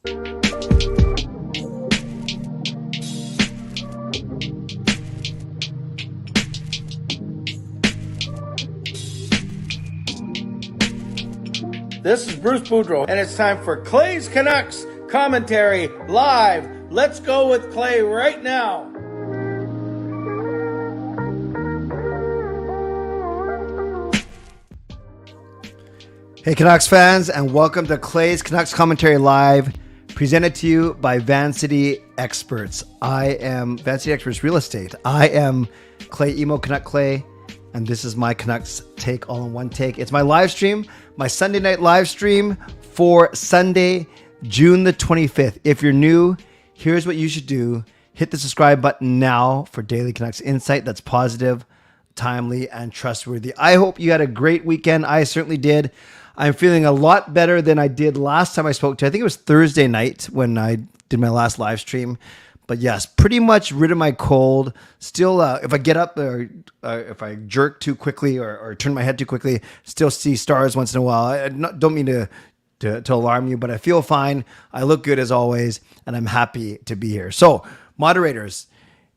This is Bruce Boudreau, and it's time for Clay's Canucks commentary live. Let's go with Clay right now. Hey Canucks fans, and welcome to Clay's Canucks commentary live, presented to you by Vancity Experts. I am Vancity Experts Real Estate. I am Clay Emo Canuck Clay, and this is my Canucks take all in one take. It's my live stream, my Sunday night live stream for Sunday, June the 25th. If you're new, here's what you should do. Hit the subscribe button now for daily Canucks insight that's positive, timely, and trustworthy. I hope you had a great weekend. I certainly did. I'm feeling a lot better than I did last time I spoke to you. I think it was Thursday night when I did my last live stream. But yes, pretty much rid of my cold. Still, if I get up or if I jerk too quickly or turn my head too quickly, still see stars once in a while. I don't mean to alarm you, but I feel fine. I look good as always, and I'm happy to be here. So, moderators,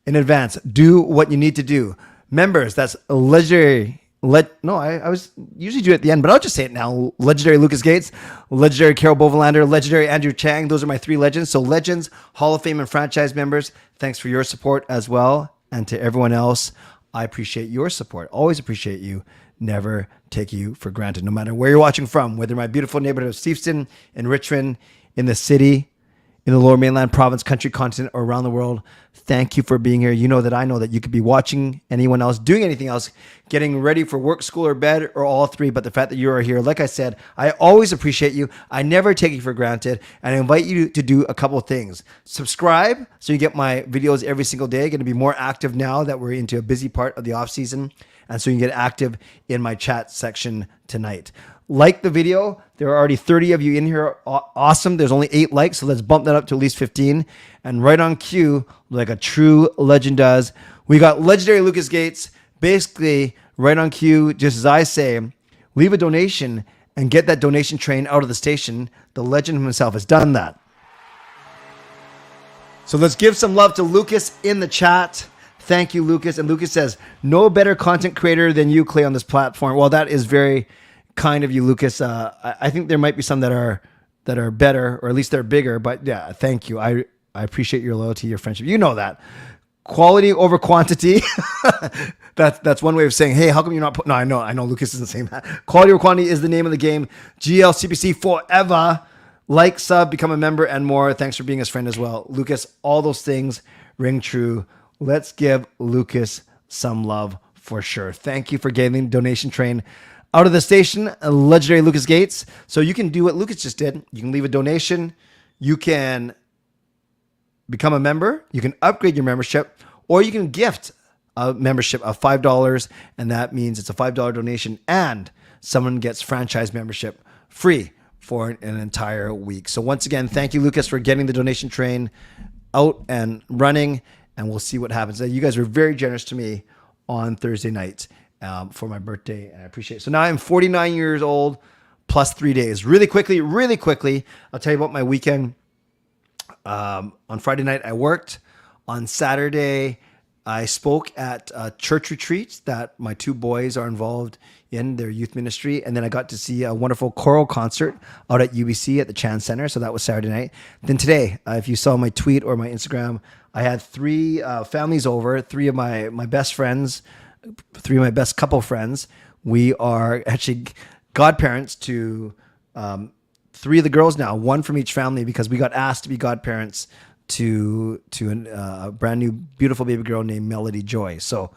in advance, do what you need to do. Members, that's legendary. I was usually do it at the end, but I'll just say it now. Legendary Lucas Gates, legendary Carol Bovenlander, legendary Andrew Chang. Those are my three legends. So legends, Hall of Fame, and franchise members, thanks for your support as well. And to everyone else, I appreciate your support. Always appreciate you. Never take you for granted, no matter where you're watching from, whether my beautiful neighborhood of Steveston, in Richmond, in the city, in the Lower Mainland province, country, continent, or around the world. Thank you for being here. You know that I know that you could be watching anyone else, doing anything else, getting ready for work, school, or bed, or all three. But the fact that you are here, like I said, I always appreciate you. I never take you for granted. And I invite you to do a couple of things. Subscribe so you get my videos every single day. Going to be more active now that we're into a busy part of the off season. And so you can get active in my chat section tonight. Like the video. There are already 30 of you in here. Awesome. There's only 8 likes, so let's bump that up to at least 15. And right on cue, like a true legend does, we got legendary Lucas Gates. Basically, right on cue, just as I say, leave a donation and get that donation train out of the station. The legend himself has done that. So let's give some love to Lucas in the chat. Thank you, Lucas. And Lucas says, no better content creator than you, Clay, on this platform. Well, that is very kind of you, Lucas. I think there might be some that are better, or at least they're bigger. But yeah, thank you. I appreciate your loyalty, your friendship. You know that. Quality over quantity. That's one way of saying, hey, how come you're not no, I know Lucas isn't saying that. Quality over quantity is the name of the game. GLCPC forever. Like, sub, become a member, and more. Thanks for being his friend as well. Lucas, all those things ring true. Let's give Lucas some love for sure. Thank you for getting the donation train out of the station, legendary Lucas Gates. So you can do what Lucas just did. You can leave a donation. You can become a member. You can upgrade your membership, or you can gift a membership of $5. And that means it's a $5 donation and someone gets franchise membership free for an entire week. So once again, thank you, Lucas, for getting the donation train out and running. And we'll see what happens. You guys were very generous to me on Thursday night. For my birthday, and I appreciate it. So now I'm 49 years old plus 3 days. Really quickly, I'll tell you about my weekend. On Friday night, I worked. On Saturday, I spoke at a church retreat that my 2 boys are involved in, their youth ministry. And then I got to see a wonderful choral concert out at UBC at the Chan Center. So that was Saturday night. Then today, if you saw my tweet or my Instagram, I had 3 families over, 3 of my best friends, 3 of my best couple friends. We are actually godparents to 3 of the girls now, 1 from each family, because we got asked to be godparents to a brand new beautiful baby girl named Melody Joy. So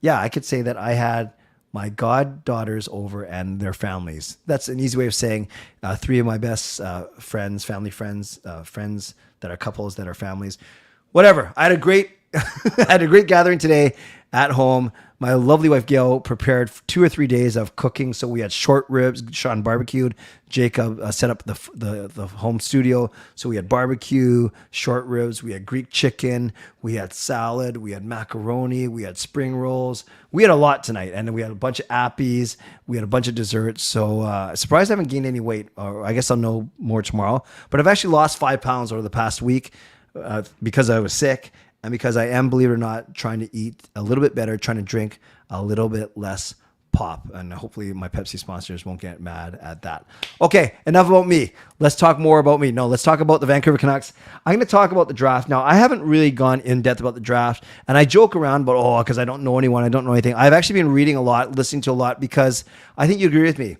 yeah, I could say that I had my goddaughters over and their families. That's an easy way of saying 3 of my best friends, family friends, friends that are couples that are families. Whatever. I had a great I had a great gathering today, at home. My lovely wife Gail prepared 2 or 3 days of cooking. So we had short ribs, Sean barbecued. Jacob set up the home studio. So we had barbecue, short ribs. We had Greek chicken. We had salad. We had macaroni. We had spring rolls. We had a lot tonight, and then we had a bunch of appies. We had a bunch of desserts. So surprised I haven't gained any weight. Or I guess I'll know more tomorrow. But I've actually lost 5 pounds over the past week because I was sick. And because I am, believe it or not, trying to eat a little bit better, trying to drink a little bit less pop. And hopefully my Pepsi sponsors won't get mad at that. Okay, enough about me. Let's talk more about me. No, let's talk about the Vancouver Canucks. I'm going to talk about the draft. Now, I haven't really gone in depth about the draft. And I joke around about, because I don't know anyone, I don't know anything. I've actually been reading a lot, listening to a lot, because I think you agree with me.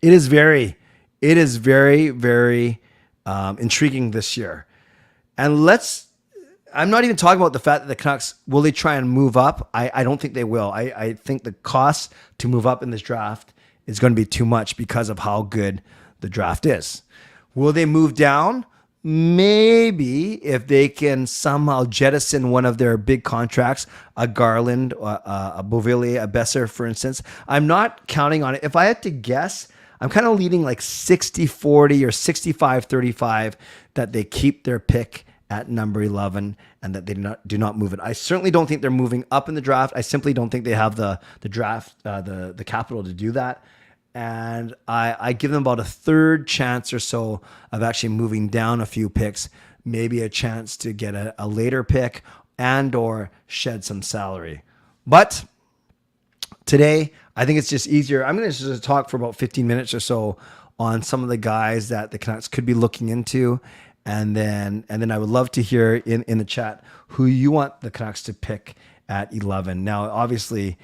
It is very, very intriguing this year. And I'm not even talking about the fact that the Canucks, will they try and move up? I don't think they will. I think the cost to move up in this draft is going to be too much because of how good the draft is. Will they move down? Maybe, if they can somehow jettison one of their big contracts, a Garland, a Bovenlander, a Besser, for instance. I'm not counting on it. If I had to guess, I'm kind of leaning like 60-40 or 65-35 that they keep their pick at number 11 and that they do not move it. I certainly don't think they're moving up in the draft. I simply don't think they have the draft, the capital to do that. And I give them about a third chance or so of actually moving down a few picks, maybe a chance to get a later pick and or shed some salary. But today, I think it's just easier. I'm going to just talk for about 15 minutes or so on some of the guys that the Canucks could be looking into. And then I would love to hear in the chat who you want the Canucks to pick at 11. Now, obviously,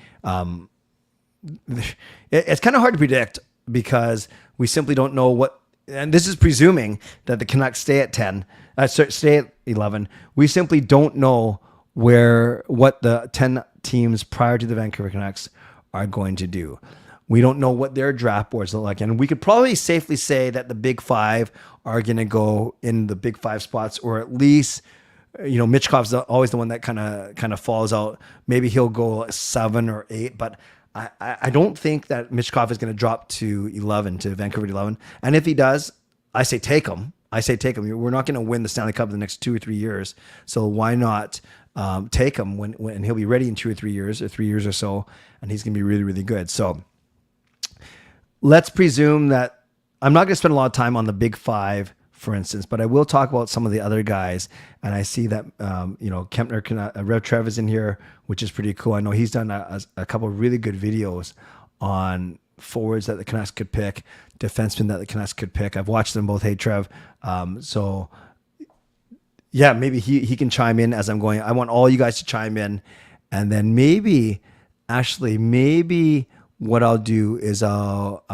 it's kind of hard to predict because we simply don't know what, and this is presuming that the Canucks stay at 10, stay at 11. We simply don't know what the 10 teams prior to the Vancouver Canucks are going to do. We don't know what their draft boards look like. And we could probably safely say that the big five are going to go in the big five spots, or at least, Michkov's always the one that kind of falls out. Maybe he'll go 7 or 8, but I don't think that Michkov is going to drop to Vancouver 11. And if he does, I say take him. We're not going to win the Stanley Cup in the next 2 or 3 years. So why not take him when he'll be ready in 2 or 3 years, or 3 years or so, and he's going to be really, really good. So let's presume that I'm not going to spend a lot of time on the big five, for instance, but I will talk about some of the other guys. And I see that, Kempner, Rev Trev is in here, which is pretty cool. I know he's done a couple of really good videos on forwards that the Canucks could pick, defensemen that the Canucks could pick. I've watched them both. Hey, Trev. So yeah, maybe he can chime in as I'm going. I want all you guys to chime in. And then maybe what I'll do is I'll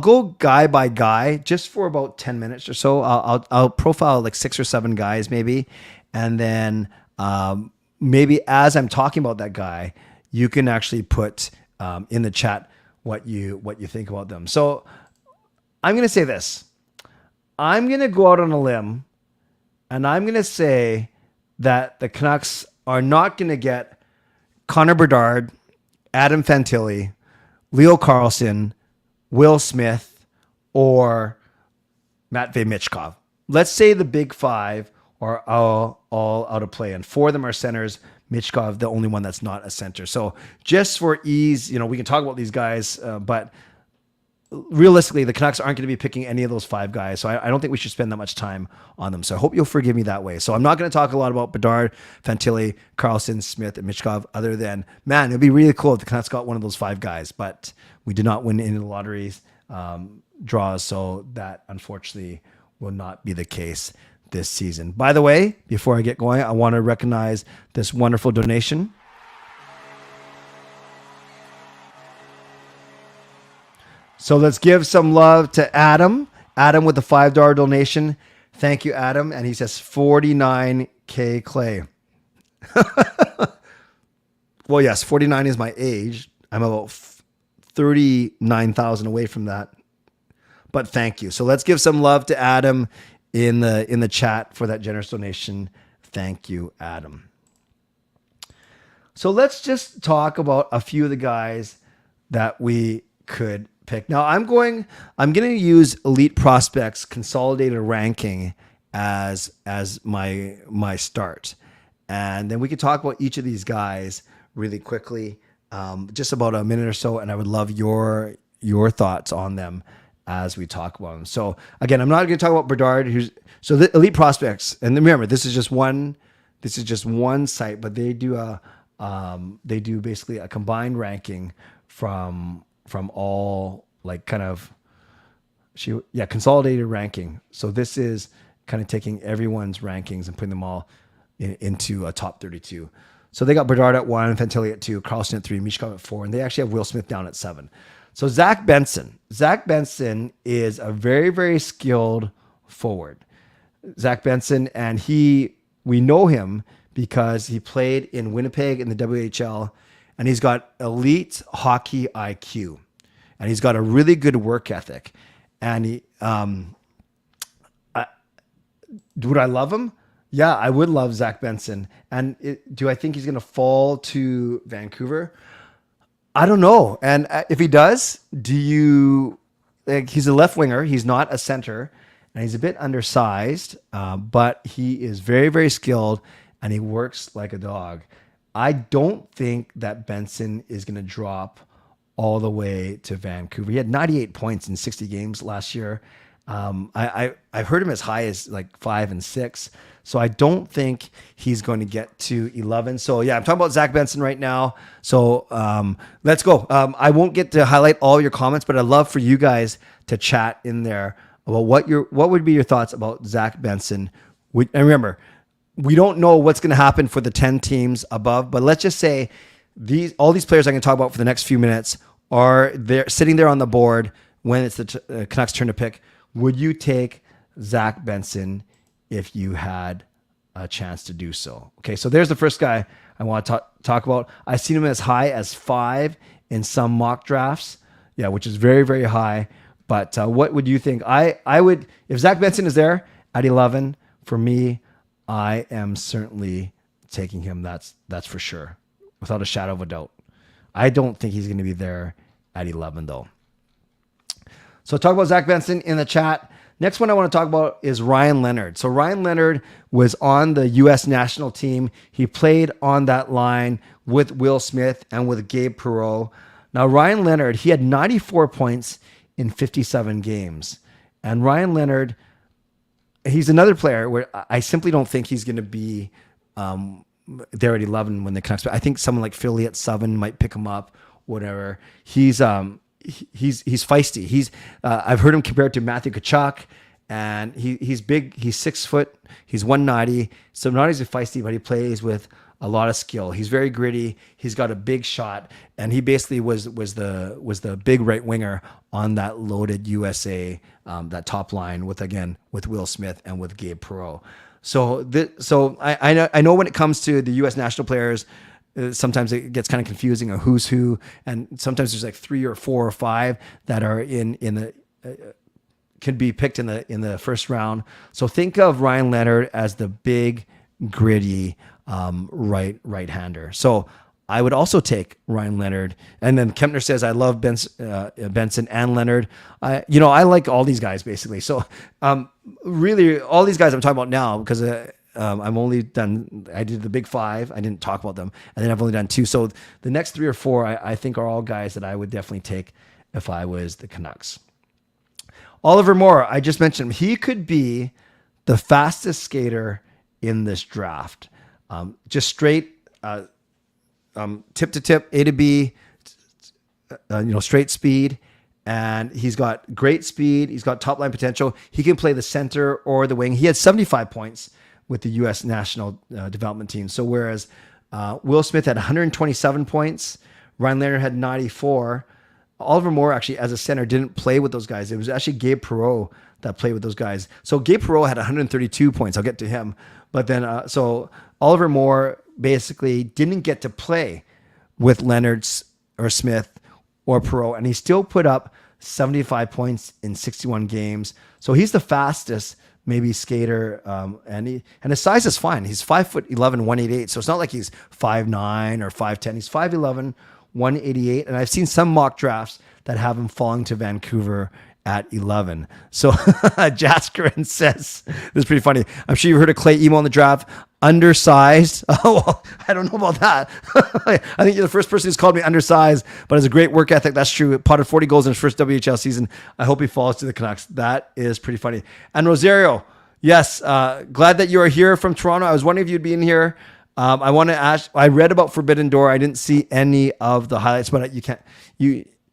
go guy by guy just for about 10 minutes or so. I'll profile like 6 or 7 guys maybe. And then maybe as I'm talking about that guy, you can actually put in the chat what you think about them. So I'm going to say this. I'm going to go out on a limb and I'm going to say that the Canucks are not going to get Connor Bedard, Adam Fantilli, Leo Carlson, Will Smith, or Matvei Michkov. Let's say the big five are all out of play, and 4 of them are centers. Michkov, the only one that's not a center. So just for ease, we can talk about these guys, but realistically, the Canucks aren't going to be picking any of those 5 guys. So I don't think we should spend that much time on them. So I hope you'll forgive me that way. So I'm not going to talk a lot about Bedard, Fantilli, Carlson, Smith, and Michkov, other than, man, it'd be really cool if the Canucks got one of those 5 guys, but we did not win any of the lotteries draws. So that unfortunately will not be the case this season. By the way, before I get going, I want to recognize this wonderful donation. So let's give some love to Adam. Adam with the $5 donation. Thank you, Adam. And he says 49K Clay. Well, yes, 49 is my age. I'm about 39,000 away from that. But thank you. So let's give some love to Adam in the chat for that generous donation. Thank you, Adam. So let's just talk about a few of the guys that we could pick. Now I'm going to use Elite Prospects consolidated ranking as my start. And then we could talk about each of these guys really quickly, just about a minute or so, and I would love your thoughts on them as we talk about them. So again, I'm not going to talk about Bedard, so the Elite Prospects, and remember, this is just one site, but they do basically a combined ranking from all, like, kind of consolidated ranking. So this is kind of taking everyone's rankings and putting them all into a top 32. So they got Bedard at 1, Fantilli at 2, Karlsson at 3, Mishkov at 4, and they actually have Will Smith down at 7. So Zach Benson is a very, very skilled forward. Zach Benson, and we know him because he played in Winnipeg in the WHL, and he's got elite hockey IQ, and he's got a really good work ethic. And would I love him? Yeah, I would love Zach Benson. And do I think he's going to fall to Vancouver? I don't know. And if he does, he's a left winger. He's not a center, and he's a bit undersized, but he is very, very skilled, and he works like a dog. I don't think that Benson is going to drop all the way to Vancouver. He had 98 points in 60 games last year. I've heard him as high as like 5 and 6. So I don't think he's going to get to 11. So yeah, I'm talking about Zach Benson right now. So let's go. I won't get to highlight all your comments, but I'd love for you guys to chat in there about what would be your thoughts about Zach Benson. And remember, we don't know what's going to happen for the 10 teams above, but let's just say all these players I'm going to talk about for the next few minutes are there, sitting there on the board when it's the Canucks' turn to pick. Would you take Zach Benson if you had a chance to do so? Okay, so there's the first guy I want to talk about. I've seen him as high as 5 in some mock drafts, which is very, very high. But what would you think? I would, if Zach Benson is there at 11, for me, I am certainly taking him. That's for sure, without a shadow of a doubt. I don't think he's going to be there at 11, though. So talk about Zach Benson in the chat. Next one I want to talk about is Ryan Leonard. So Ryan Leonard was on the U.S. national team. He played on that line with Will Smith and with Gabe Perreault. Now, Ryan Leonard, he had 94 points in 57 games. And Ryan Leonard, he's another player where I simply don't think he's going to be there at 11 when the Canucks. I think someone like Philly at 7 might pick him up, whatever. He's feisty. I've heard him compared to Matthew Tkachuk, and he's big. He's 6 foot. He's 190. So not only is he feisty, but he plays with a lot of skill. He's very gritty. He's got a big shot, and he basically was the big right winger on that loaded USA that top line with Will Smith and with Gabe Perreault. So I know when it comes to the U.S. national players, sometimes it gets kind of confusing of who's who, and sometimes there's like 3 or 4 or 5 that are in the could be picked in the first round. So think of Ryan Leonard as the big, gritty right-hander. So I would also take Ryan Leonard. And then Kempner says, I love Benson and Leonard. I like all these guys basically. So really all these guys I'm talking about now, because I did the big 5. I didn't talk about them. And then I've only done 2. So the next 3 or 4, I think are all guys that I would definitely take if I was the Canucks. Oliver Moore, I just mentioned him. He could be the fastest skater in this draft. Just straight tip to tip, A to B, straight speed. And he's got great speed. He's got top line potential. He can play the center or the wing. He had 75 points with the U.S. national development team. So whereas Will Smith had 127 points, Ryan Leonard had 94. Oliver Moore actually, as a center, didn't play with those guys. It was actually Gabe Perreault that played with those guys. So Gabe Perreault had 132 points. I'll get to him. But then, so Oliver Moore basically didn't get to play with Leonard or Smith or Perreault, and he still put up 75 points in 61 games. So he's the fastest, maybe skater, and his size is fine. He's 5'11", 188. So it's not like he's 5'9" or 5'10". He's 5'11", 188. And I've seen some mock drafts that have him falling to Vancouver at 11. So Jaskrin says, this is pretty funny. I'm sure you heard of Clay email in the draft. Undersized. Oh, well, I don't know about that. I think you're the first person who's called me undersized, but has a great work ethic. That's true. Potted 40 goals in his first WHL season. I hope he falls to the Canucks. That is pretty funny. And Rosario, yes, glad that you are here from Toronto. I was wondering if you'd be in here. I want to ask, I read about Forbidden Door. I didn't see any of the highlights, but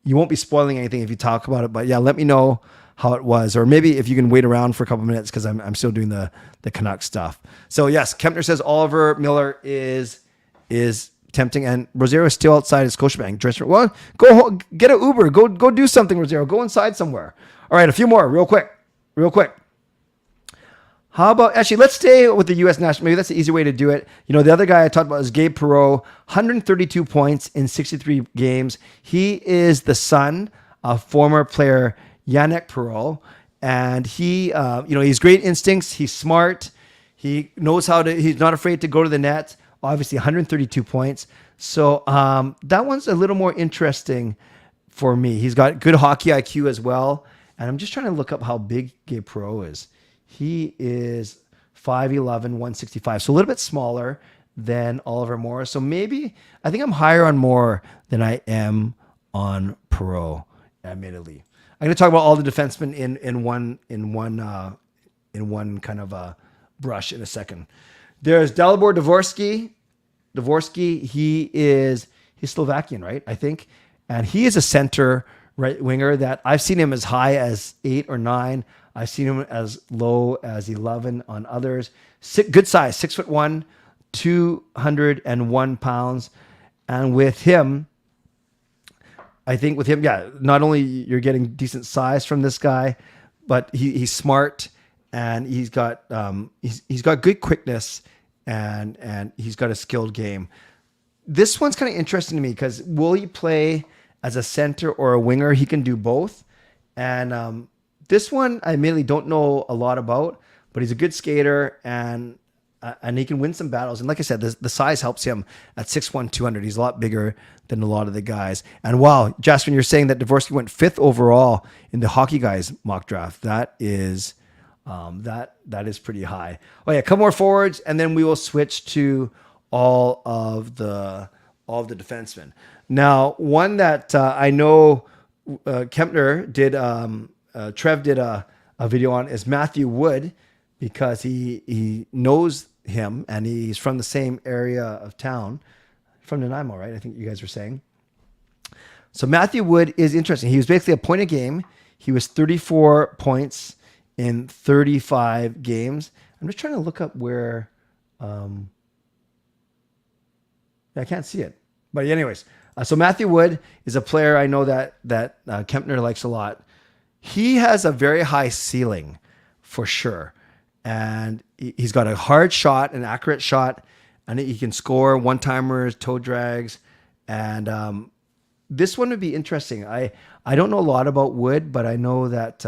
you won't be spoiling anything if you talk about it. But yeah, let me know how it was, or maybe if you can wait around for a couple minutes because I'm still doing the Canucks stuff. So yes, Kempner says Oliver Miller is tempting, and Rosario is still outside his Scotiabank dressing room. Well, go get an Uber, go do something, Rosario. Go inside somewhere. All right, a few more, real quick. How about, actually, let's stay with the U.S. national. Maybe that's the easy way to do it. You know, the other guy I talked about is Gabe Perreault, 132 points in 63 games. He is the son of former player Yannick Perreault, and he, he's great instincts. He's smart. He knows he's not afraid to go to the net. Obviously 132 points. So that one's a little more interesting for me. He's got good hockey IQ as well. And I'm just trying to look up how big Gabe Perreault is. He is 5'11", 165. So a little bit smaller than Oliver Moore. So maybe, I think I'm higher on Moore than I am on Perreault, admittedly. I'm going to talk about all the defensemen in one kind of brush in a second. There's Dalibor Dvorsky. He's Slovakian, right? I think. And he is a center right winger that I've seen him as high as 8 or 9. I've seen him as low as 11 on others. Good size, 6'1", 201 pounds. And with him, not only you're getting decent size from this guy, but he's smart, and he's got good quickness, and he's got a skilled game. This one's kind of interesting to me because will he play as a center or a winger? He can do both. And this one I mainly don't know a lot about, but he's a good skater, and he can win some battles. And like I said, the size helps him at 6'1", 200. He's a lot bigger than a lot of the guys. And wow, Jasper, you're saying that Dvorsky went 5th overall in the Hockey Guys mock draft. That is pretty high. Oh yeah, a couple more forwards, and then we will switch to all of the defensemen. Now, one that I know Kempner did, Trev did a video on is Matthew Wood, because he knows him and he's from the same area of town, from Nanaimo, right? I think you guys were saying. So Matthew Wood is interesting. He was basically a point a game. He was 34 points in 35 games. I'm just trying to look up where. I can't see it. But anyways, so Matthew Wood is a player I know that Kempner likes a lot. He has a very high ceiling, for sure. And he's got a hard shot, an accurate shot, and he can score one-timers, toe drags. And this one would be interesting. I don't know a lot about Wood, but I know that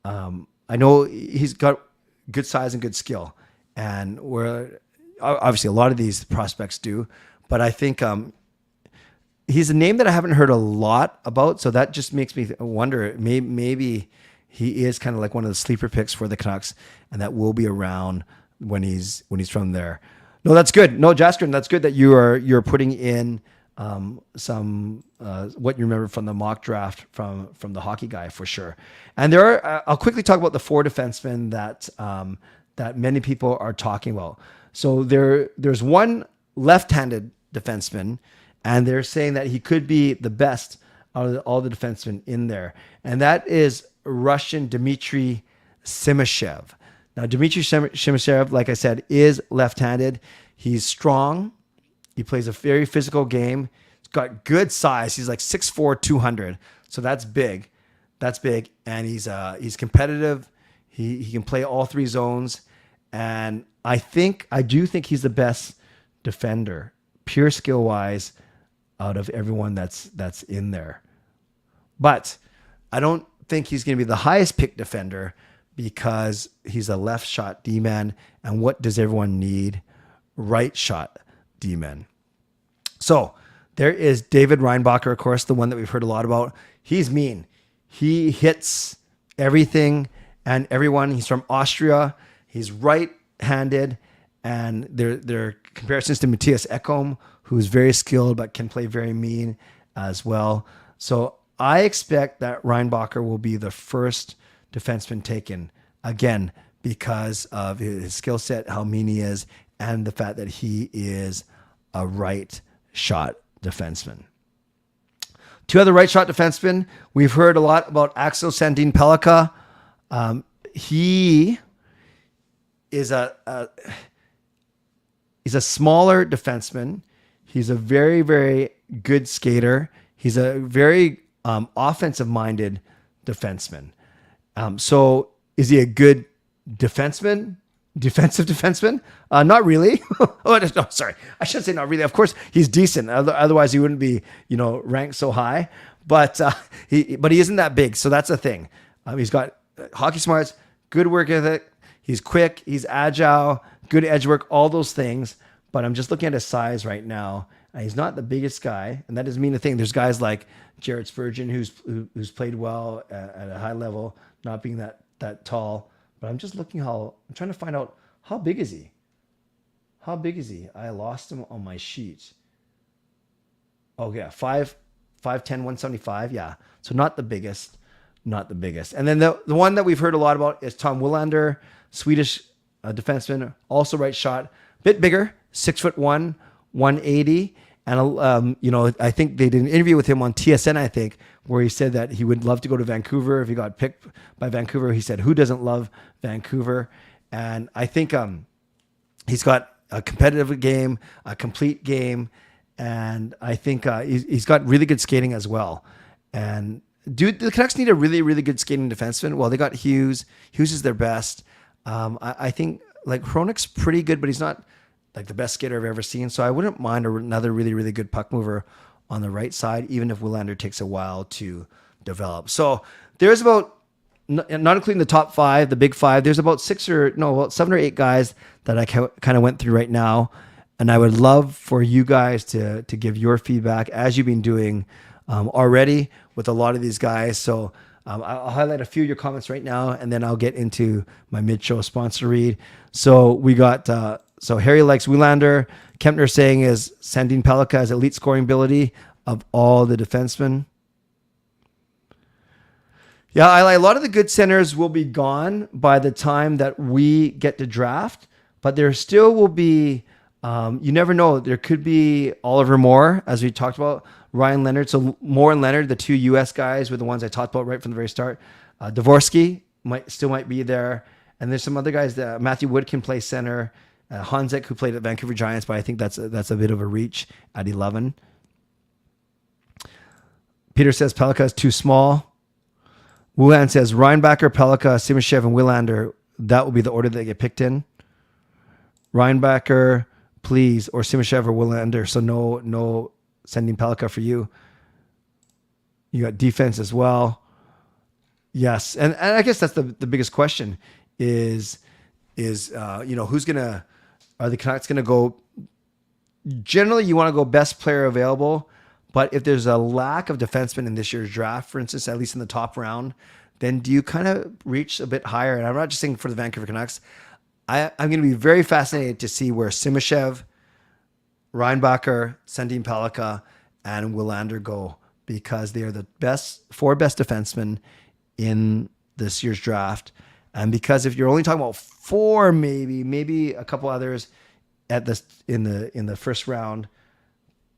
I know he's got good size and good skill. And obviously a lot of these prospects do, but I think he's a name that I haven't heard a lot about. So that just makes me wonder, maybe he is kind of like one of the sleeper picks for the Canucks, and that will be around when he's from there. No, that's good. No, Jaskrin, that's good that you're putting in some what you remember from the mock draft from the Hockey Guy, for sure. And there are, I'll quickly talk about the 4 defensemen that many people are talking about. So there's one left-handed defenseman, and they're saying that he could be the best out of all the defensemen in there, and that is Russian Dmitry Simashev. Now, Dmitry Simashev, like I said, is left-handed. He's strong. He plays a very physical game. He's got good size. He's like 6'4", 200. So that's big. That's big. And he's competitive. He can play all 3 zones. And I do think he's the best defender, pure skill-wise, out of everyone that's in there. But I don't think he's going to be the highest picked defender, because he's a left shot D-man. And what does everyone need? Right shot D-man. So there is David Reinbacher, of course, the one that we've heard a lot about. He's mean. He hits everything and everyone. He's from Austria. He's right-handed. And there are comparisons to Matthias Ekholm, who's very skilled but can play very mean as well. So I expect that Reinbacher will be the first defenseman taken, again, because of his skill set, how mean he is, and the fact that he is a right shot defenseman. Two other right shot defensemen. We've heard a lot about Axel Sandin Pellikka. He is he's a smaller defenseman. He's a very, very good skater. He's a very offensive-minded defenseman. So is he a good defenseman? Defensive defenseman? Not really. No, sorry. I should say not really. Of course, he's decent. Otherwise, he wouldn't be, ranked so high. But he isn't that big. So that's the thing. He's got hockey smarts, good work ethic. He's quick. He's agile. Good edge work. All those things. But I'm just looking at his size right now. And he's not the biggest guy, and that doesn't mean a thing. There's guys like Jared Spurgeon who's played well at a high level, not being that tall. But I'm just looking I'm trying to find out how big is he. How big is he? I lost him on my sheet. Oh yeah, 5'10", 175. Yeah, so not the biggest. And then the one that we've heard a lot about is Tom Willander, Swedish defenseman, also right shot, bit bigger, 6'1", 180. And, I think they did an interview with him on TSN, I think, where he said that he would love to go to Vancouver if he got picked by Vancouver. He said, who doesn't love Vancouver? And I think he's got a competitive game, a complete game. And I think he's got really good skating as well. And the Canucks need a really, really good skating defenseman. Well, they got Hughes. Hughes is their best. I think like Hronek's pretty good, but he's not like the best skater I've ever seen. So I wouldn't mind another really, really good puck mover on the right side, even if Willander takes a while to develop. So there's about, not including the top five, the big five, there's about 7 or 8 guys that I kind of went through right now. And I would love for you guys to give your feedback as you've been doing already with a lot of these guys. So I'll highlight a few of your comments right now, and then I'll get into my mid-show sponsor read. So we got... So Harry likes Willander. Kempner saying is Sandin Pellikka has elite scoring ability of all the defensemen. Yeah, a lot of the good centers will be gone by the time that we get to draft, but there still will be, you never know, there could be Oliver Moore, as we talked about, Ryan Leonard. So Moore and Leonard, the two U.S. guys, were the ones I talked about right from the very start. Dvorsky might be there. And there's some other guys that Matthew Wood can play center. Hanzek, who played at Vancouver Giants, but I think that's a bit of a reach at 11. Peter says Pellikka is too small. Wuhan says Reinbacher, Pellikka, Simashev, and Willander. That will be the order they get picked in. Reinbacher, please, or Simashev or Willander. So no sending Pellikka for you. You got defense as well. Yes, and I guess that's the biggest question is who's gonna. Are the Canucks going to go? Generally, you want to go best player available, but if there's a lack of defensemen in this year's draft, for instance, at least in the top round, then do you kind of reach a bit higher? And I'm not just saying for the Vancouver Canucks. I'm going to be very fascinated to see where Simashev, Reinbacher, Sandin Pellikka, and Willander go, because they are the four best defensemen in this year's draft. And because if you're only talking about 4, maybe a couple others in the first round,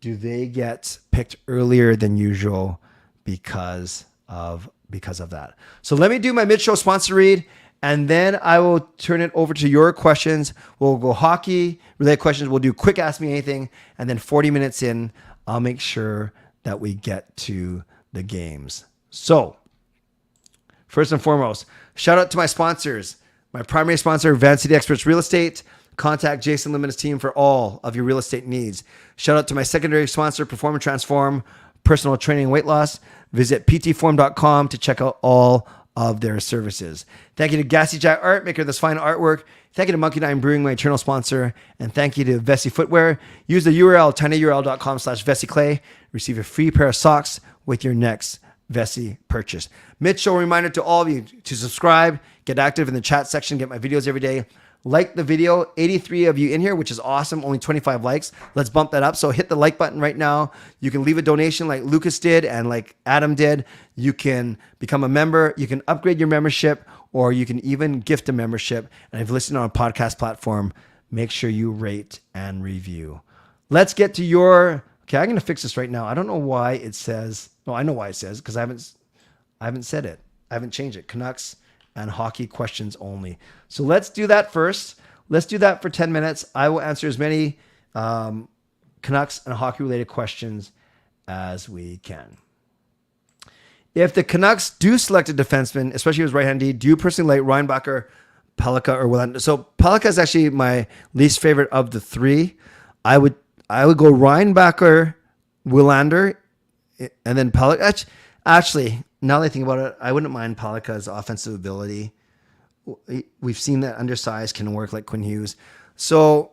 do they get picked earlier than usual because of that? So let me do my mid-show sponsor read, and then I will turn it over to your questions. We'll go hockey related questions. We'll do quick Ask Me Anything, and then 40 minutes in, I'll make sure that we get to the games. So first and foremost, shout out to my sponsors. My primary sponsor, Van City Experts Real Estate. Contact Jason Lim and his team for all of your real estate needs. Shout out to my secondary sponsor, Perform and Transform, personal training and weight loss. Visit ptform.com to check out all of their services. Thank you to Gassy Jack Art, maker of this fine artwork. Thank you to Monkey Nine Brewing, my eternal sponsor. And thank you to Vessi Footwear. Use the URL, tinyurl.com/VessiClay. Receive a free pair of socks with your next Vessi purchase. Mitchell, reminder to all of you to subscribe, get active in the chat section, get my videos every day. Like the video, 83 of you in here, which is awesome. Only 25 likes. Let's bump that up. So hit the like button right now. You can leave a donation like Lucas did and like Adam did. You can become a member. You can upgrade your membership, or you can even gift a membership. And if you're listening on a podcast platform, make sure you rate and review. Let's get to your... Okay, I'm going to fix this right now. I don't know why it says... No, I know why it says, because I haven't said it. I haven't changed it. Canucks and hockey questions only. So let's do that first. Let's do that for 10 minutes. I will answer as many Canucks and hockey related questions as we can. If the Canucks do select a defenseman, especially his right-handed, do you personally like Reinbacher, Pellikka, or Willander? So Pellikka is actually my least favorite of the three. I would go Reinbacher, Willander, and then Pellikka. Actually, now that I think about it, I wouldn't mind Pellikka's offensive ability. We've seen that undersized can work like Quinn Hughes. So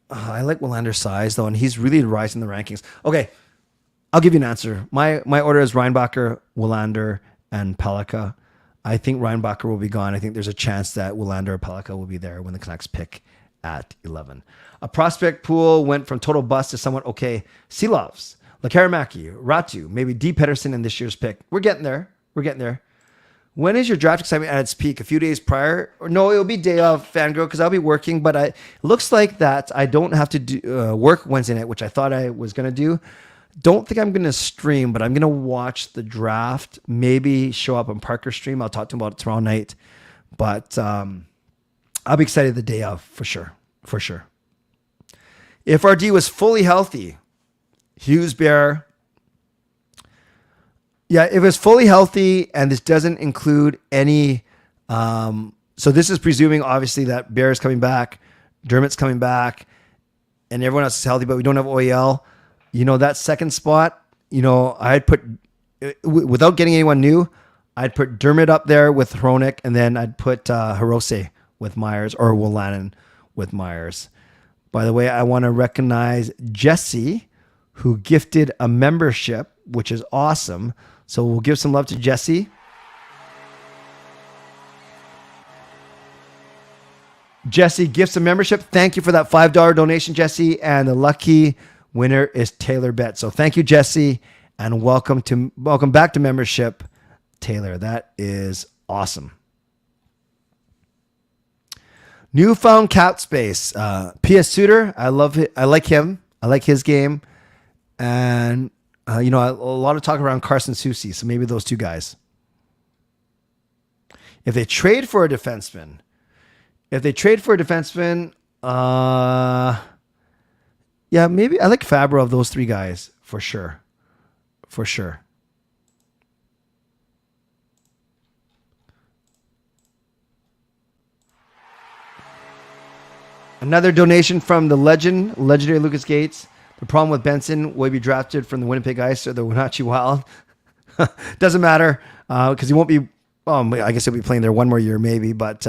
I like Willander's size, though, and he's really rising the rankings. Okay, I'll give you an answer. My order is Reinbacher, Willander, and Pellikka. I think Reinbacher will be gone. I think there's a chance that Willander or Pellikka will be there when the Canucks pick at 11. A prospect pool went from total bust to somewhat okay. Silovs, Lekaramaki, Ratu, maybe D. Pedersen in this year's pick. We're getting there. When is your draft excitement at its peak? A few days prior? Or no, it'll be day of, Fangirl, because I'll be working. But it looks like that I don't have to do, work Wednesday night, which I thought I was going to do. Don't think I'm going to stream, but I'm going to watch the draft. Maybe show up on Parker's stream. I'll talk to him about it tomorrow night. But I'll be excited the day of, for sure. If RD was fully healthy, Hughes, Bear. Yeah, if it's fully healthy, and this doesn't include any, so this is presuming obviously that Bear is coming back, Dermott's coming back, and everyone else is healthy, but we don't have OEL. That second spot, I'd put, without getting anyone new, I'd put Dermott up there with Hronik, and then I'd put Hirose with Myers, or Willanen with Myers. By the way, I want to recognize Jesse, who gifted a membership, which is awesome. So we'll give some love to Jesse. Jesse gifts a membership. Thank you for that $5 donation, Jesse. And the lucky winner is Taylor Bett. So thank you, Jesse, and welcome back to membership, Taylor. That is awesome. Newfound cap space. P.S. Suter, I love it. I like him. I like his game. And, a lot of talk around Carson Soucy. So maybe those two guys. If they trade for a defenseman, yeah, maybe I like Fabro of those three guys for sure. Another donation from the legendary Lucas Gates. The problem with Benson, will he be drafted from the Winnipeg Ice or the Wenatchee Wild? Doesn't matter because he won't be. I guess he'll be playing there one more year maybe. But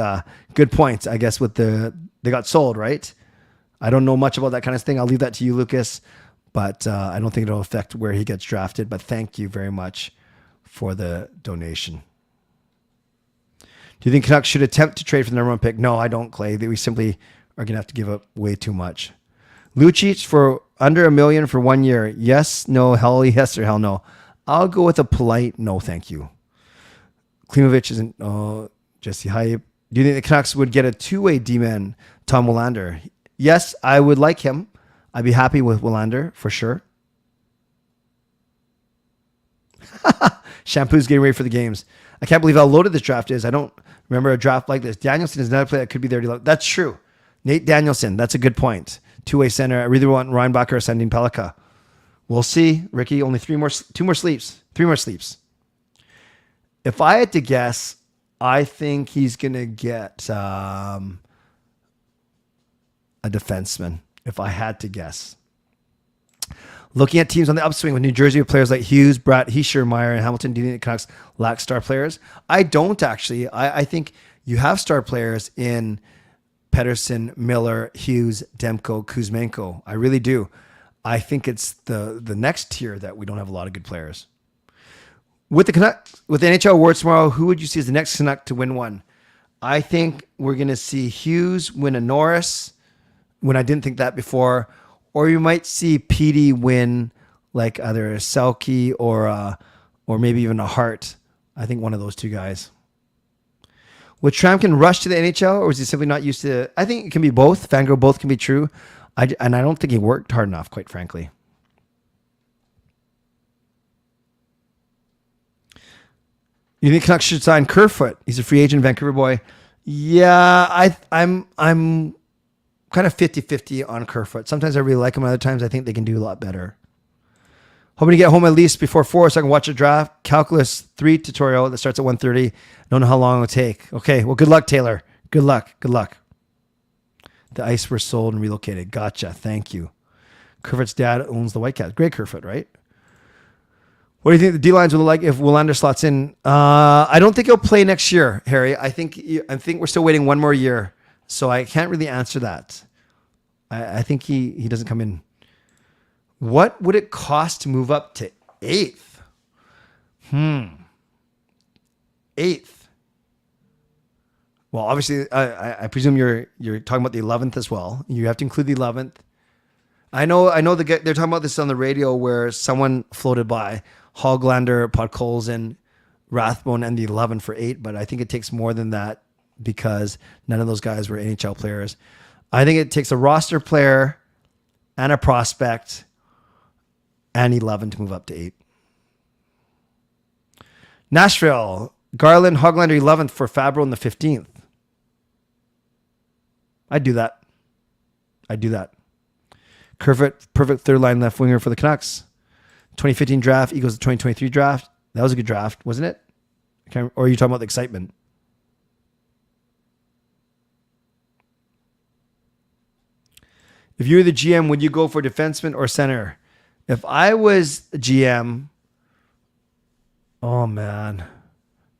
good point. I guess they got sold, right? I don't know much about that kind of thing. I'll leave that to you, Lucas. But I don't think it'll affect where he gets drafted. But thank you very much for the donation. Do you think Canucks should attempt to trade for the number one pick? No, I don't, Clay. We simply are going to have to give up way too much. Lucic for under $1 million for 1 year. Yes, no, hell yes, or hell no. I'll go with a polite no, thank you. Klimovich isn't. Oh, Jesse Hype. Do you think the Canucks would get a two-way D-man, Tom Willander? Yes, I would like him. I'd be happy with Willander for sure. Shampoo's getting ready for the games. I can't believe how loaded this draft is. I don't remember a draft like this. Danielson is another player that could be there. That's true. Nate Danielson, that's a good point. Two-way center. I really want Reinbacher ascending Pellikka. We'll see. Ricky, only three more sleeps. If I had to guess, I think he's going to get a defenseman, if I had to guess. Looking at teams on the upswing with New Jersey with players like Hughes, Bratt, Heischermeyer, and Hamilton, do you think the Canucks lack star players? I don't actually. I think you have star players in Pettersson, Miller, Hughes, Demko, Kuzmenko. I really do. I think it's the next tier that we don't have a lot of good players. With the Canucks, with the NHL awards tomorrow, who would you see as the next Canuck to win one? I think we're going to see Hughes win a Norris, when I didn't think that before. Or you might see PD win like either a Selke or maybe even a Hart. I think one of those two guys. Would Tramkin rush to the NHL, or is he simply not used to it? I think it can be both. Fangirl, both can be true. And I don't think he worked hard enough, quite frankly. You think Canucks should sign Kerfoot? He's a free agent, Vancouver boy. Yeah, I'm kind of 50-50 on Kerfoot. Sometimes I really like him. Other times I think they can do a lot better. Hoping to get home at least before 4 so I can watch a draft. Calculus 3 tutorial that starts at 1:30. Don't know how long it'll take. Okay, well, good luck, Taylor. Good luck. Good luck. The ice were sold and relocated. Gotcha. Thank you. Kerfoot's dad owns the Whitecaps. Great Kerfoot, right? What do you think the D-lines will look like if Willander slots in? I don't think he'll play next year, Harry. I think we're still waiting one more year. So I can't really answer that. I think he doesn't come in. What would it cost to move up to 8th? 8th. Well, obviously, I presume you're talking about the 11th as well. You have to include the 11th. I know they're talking about this on the radio where someone floated by Hoglander, Podkolzin, Rathbone, and the 11 for 8, but I think it takes more than that because none of those guys were NHL players. I think it takes a roster player and a prospect and 11 to move up to 8. Nashville, Garland, Hoglander 11th for Fabro in the 15th. I'd do that. Kerfoot, perfect third line left winger for the Canucks. 2015 draft equals the 2023 draft. That was a good draft, wasn't it? Or are you talking about the excitement? If you were the GM, would you go for defenseman or center? If I was a GM, oh man,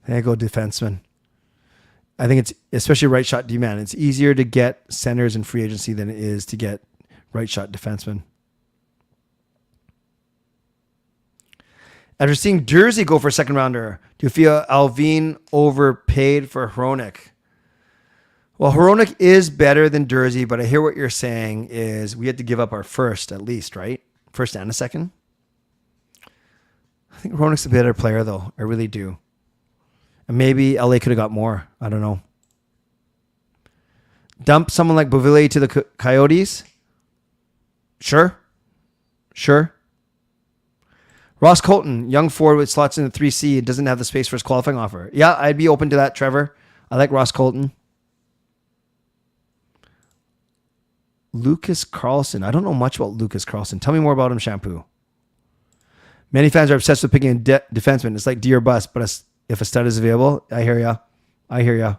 I think I'd go defenseman. I think it's, especially right shot D-man, it's easier to get centers in free agency than it is to get right shot defenseman. After seeing Jersey go for a second rounder, do you feel Alvin overpaid for Hronik? Well, Hronik is better than Jersey, but I hear what you're saying is we had to give up our first at least, right? First and a second. I think Hronik's a better player, though. I really do. And maybe LA could have got more. I don't know. Dump someone like Bovenlander to the Coyotes? Sure. Ross Colton, young forward with slots in the 3C, and doesn't have the space for his qualifying offer. Yeah, I'd be open to that, Trevor. I like Ross Colton. Lucas Carlson. I don't know much about Lucas Carlson. Tell me more about him, Shampoo. Many fans are obsessed with picking a defenseman. It's like D or bust, but if a stud is available, I hear ya.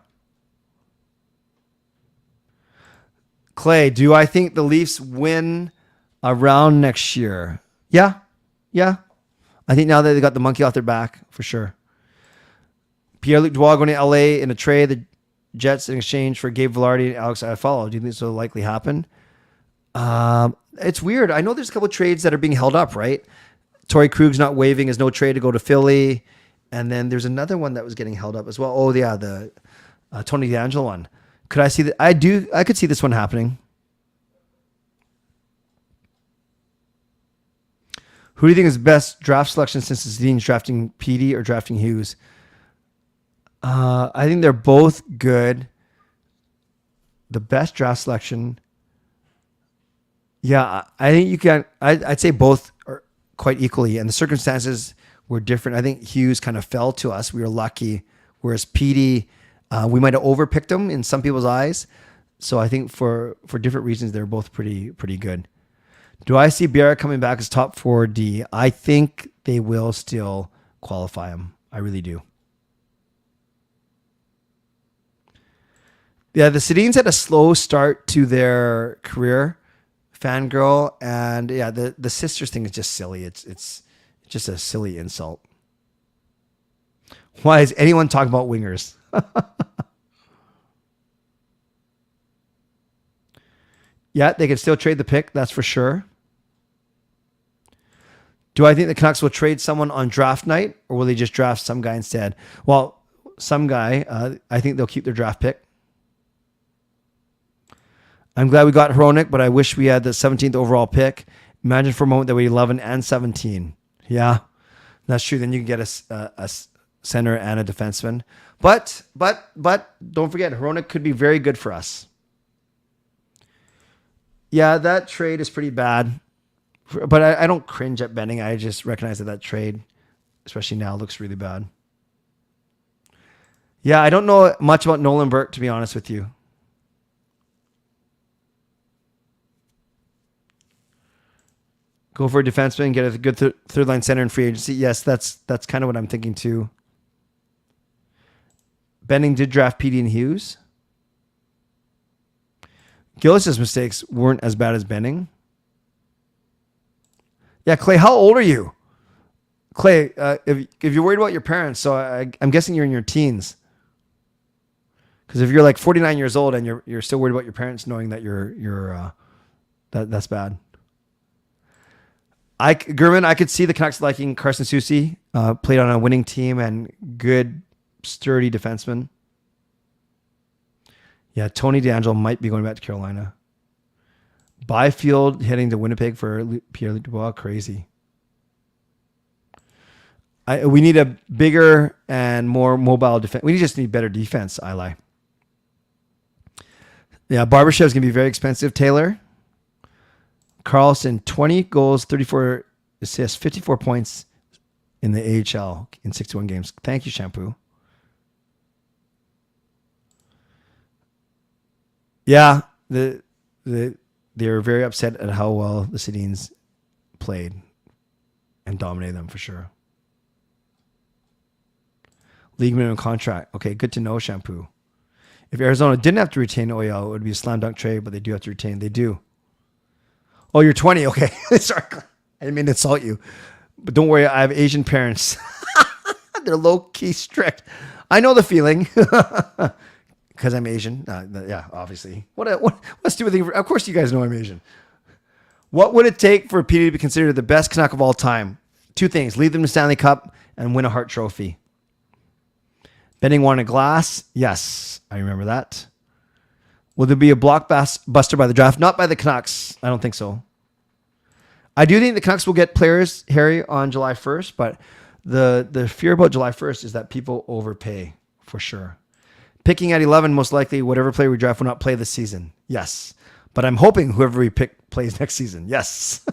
Clay, do I think the Leafs win a round next year? Yeah. I think now that they got the monkey off their back, for sure. Pierre-Luc Dubois going to LA in a trade, the Jets in exchange for Gabe Vilardi and Alex Iafallo. Do you think this will likely happen? It's weird. I know there's a couple of trades that are being held up, right? Torrey Krug's not waiving his no trade to go to Philly. And then there's another one that was getting held up as well. Oh, yeah, the Tony DeAngelo one. Could I see that? I could see this one happening. Who do you think is best draft selection since the Sedin's drafting PD or drafting Hughes? I think they're both good. The best draft selection. Yeah, I think you can. I'd say both are quite equally, and the circumstances were different. I think Hughes kind of fell to us. We were lucky, whereas PD, we might have overpicked him in some people's eyes. So I think for different reasons, they're both pretty good. Do I see Biara coming back as top 4D? I think they will still qualify him. I really do. Yeah, the Sedins had a slow start to their career. fangirl, and yeah, the sisters thing is just silly. It's just a silly insult. Why is anyone talking about wingers? Yeah, they can still trade the pick, that's for sure. Do I think the Canucks will trade someone on draft night, or will they just draft some guy instead? Well, some guy, I think they'll keep their draft pick. I'm glad we got Hronik, but I wish we had the 17th overall pick. Imagine for a moment that we had 11 and 17. Yeah, that's true. Then you can get a center and a defenseman. But don't forget, Hronik could be very good for us. Yeah, that trade is pretty bad. But I don't cringe at Benning. I just recognize that trade, especially now, looks really bad. Yeah, I don't know much about Nolan Burke, to be honest with you. Go for a defenseman and get a good third line center in free agency. Yes, that's kind of what I'm thinking too. Benning did draft Petey and Hughes. Gillis' mistakes weren't as bad as Benning. Yeah, Clay, how old are you? Clay, if you're worried about your parents, so I'm guessing you're in your teens. Because if you're like 49 years old and you're still worried about your parents knowing that that's bad. German, I could see the Canucks liking Carson Soucy, played on a winning team and good, sturdy defenseman. Yeah, Tony DeAngelo might be going back to Carolina. Byfield heading to Winnipeg for Pierre-Luc Dubois. Crazy. We need a bigger and more mobile defense. We just need better defense, I lie. Yeah, Barbashev's going to be very expensive, Taylor. Carlson, 20 goals, 34 assists, 54 points in the AHL in 61 games. Thank you, Shampoo. Yeah, they were very upset at how well the Sedins played and dominated them for sure. League minimum contract. Okay, good to know, Shampoo. If Arizona didn't have to retain OEL, it would be a slam dunk trade, but they do have to retain. They do. Oh, you're 20. Okay. Sorry. I didn't mean to insult you. But don't worry, I have Asian parents. They're low-key strict. I know the feeling. Because I'm Asian. Yeah, obviously. What stupid thing. Of course you guys know I'm Asian. What would it take for Petey to be considered the best Canuck of all time? Two things. Lead them to Stanley Cup and win a Hart Trophy. Benning won a glass. Yes, I remember that. Will there be a blockbuster by the draft? Not by the Canucks. I don't think so. I do think the Canucks will get players, Harry, on July 1st, but the fear about July 1st is that people overpay for sure. Picking at 11, most likely, whatever player we draft will not play this season. Yes. But I'm hoping whoever we pick plays next season. Yes.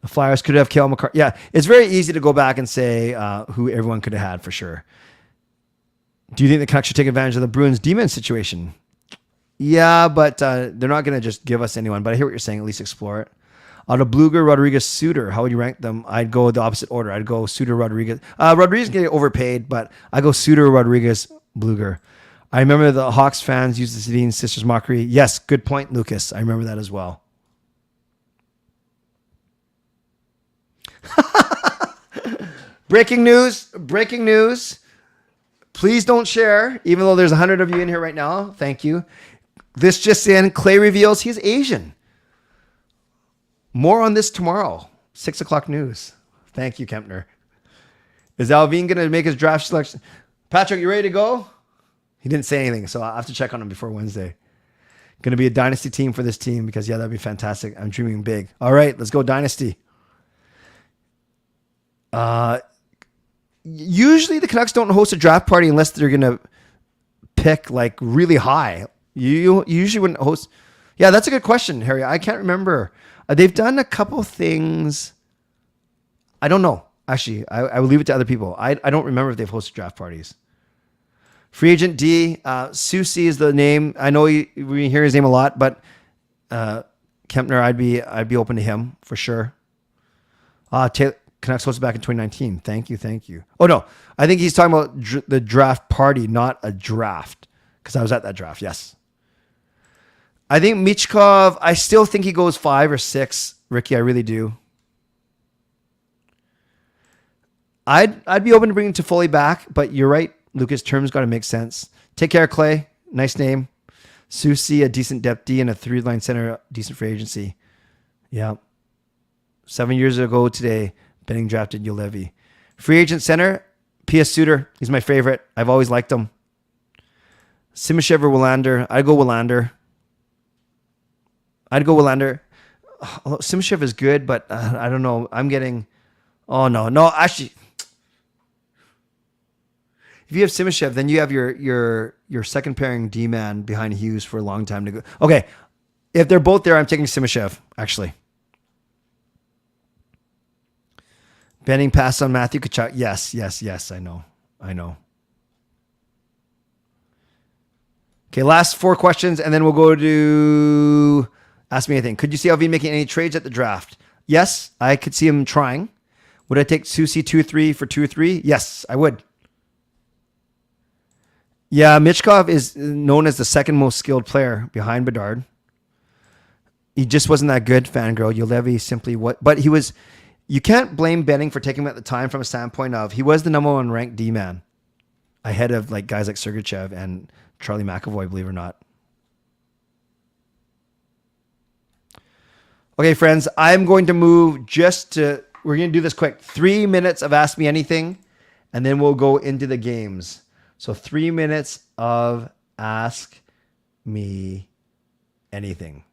The Flyers could have Cale McCarr. Yeah, it's very easy to go back and say who everyone could have had for sure. Do you think the Canucks should take advantage of the Bruins demon situation? Yeah, but they're not going to just give us anyone. But I hear what you're saying. At least explore it. Out of Bluger, Rodriguez, Suter, how would you rank them? I'd go the opposite order. I'd go Suter, Rodriguez. Rodriguez can get overpaid, but I go Suter, Rodriguez, Bluger. I remember the Hawks fans used the Sedin sisters mockery. Yes, good point, Lucas. I remember that as well. Breaking news. Please don't share, even though there's 100 of you in here right now. Thank you. This just in, Clay reveals he's Asian. More on this tomorrow. 6 o'clock news. Thank you, Kempner. Is Alvin going to make his draft selection? Patrick, you ready to go? He didn't say anything, so I'll have to check on him before Wednesday. Going to be a dynasty team for this team because, yeah, that'd be fantastic. I'm dreaming big. All right, let's go dynasty. Usually the Canucks don't host a draft party unless they're going to pick like really high. You usually wouldn't host. Yeah, that's a good question, Harry. I can't remember. They've done a couple things. I don't know. Actually, I would leave it to other people. I don't remember if they've hosted draft parties. Free agent D, Soucy is the name. I know we hear his name a lot, but Kempner, I'd be open to him for sure. Canucks hosted back in 2019. Thank you. Oh no, I think he's talking about the draft party, not a draft, because I was at that draft. Yes. I think Michkov, I still think he goes 5 or 6. Ricky, I really do. I'd be open to bringing Toffoli back, but you're right. Lucas, terms got to make sense. Take care, Clay. Nice name. Susi, a decent depth D and a 3-line center, decent free agency. Yeah. 7 years ago today, Benning drafted Julevi. Free agent center, P.S. Suter. He's my favorite. I've always liked him. Simashev or Willander. I'd go Willander. Simashev is good, but I don't know. I'm getting... Oh, no. Actually... If you have Simashev, then you have your second pairing D-man behind Hughes for a long time to go. Okay, if they're both there, I'm taking Simashev, actually. Benning pass on Matthew Tkachuk. Yes, I know. Okay, last 4 questions, and then we'll go to Ask Me Anything. Could you see LV making any trades at the draft? Yes, I could see him trying. Would I take Susi 2-3 for 2-3? Yes, I would. Yeah, Michkov is known as the second most skilled player behind Bedard. He just wasn't that good, fangirl. Julevi simply what, but he was. You can't blame Benning for taking him at the time from a standpoint of he was the number 1 ranked D-man, ahead of like guys like Sergachev and Charlie McAvoy, believe it or not. Okay, friends, I'm going to move we're going to do this quick. 3 minutes of Ask Me Anything, and then we'll go into the games. So 3 minutes of Ask Me Anything.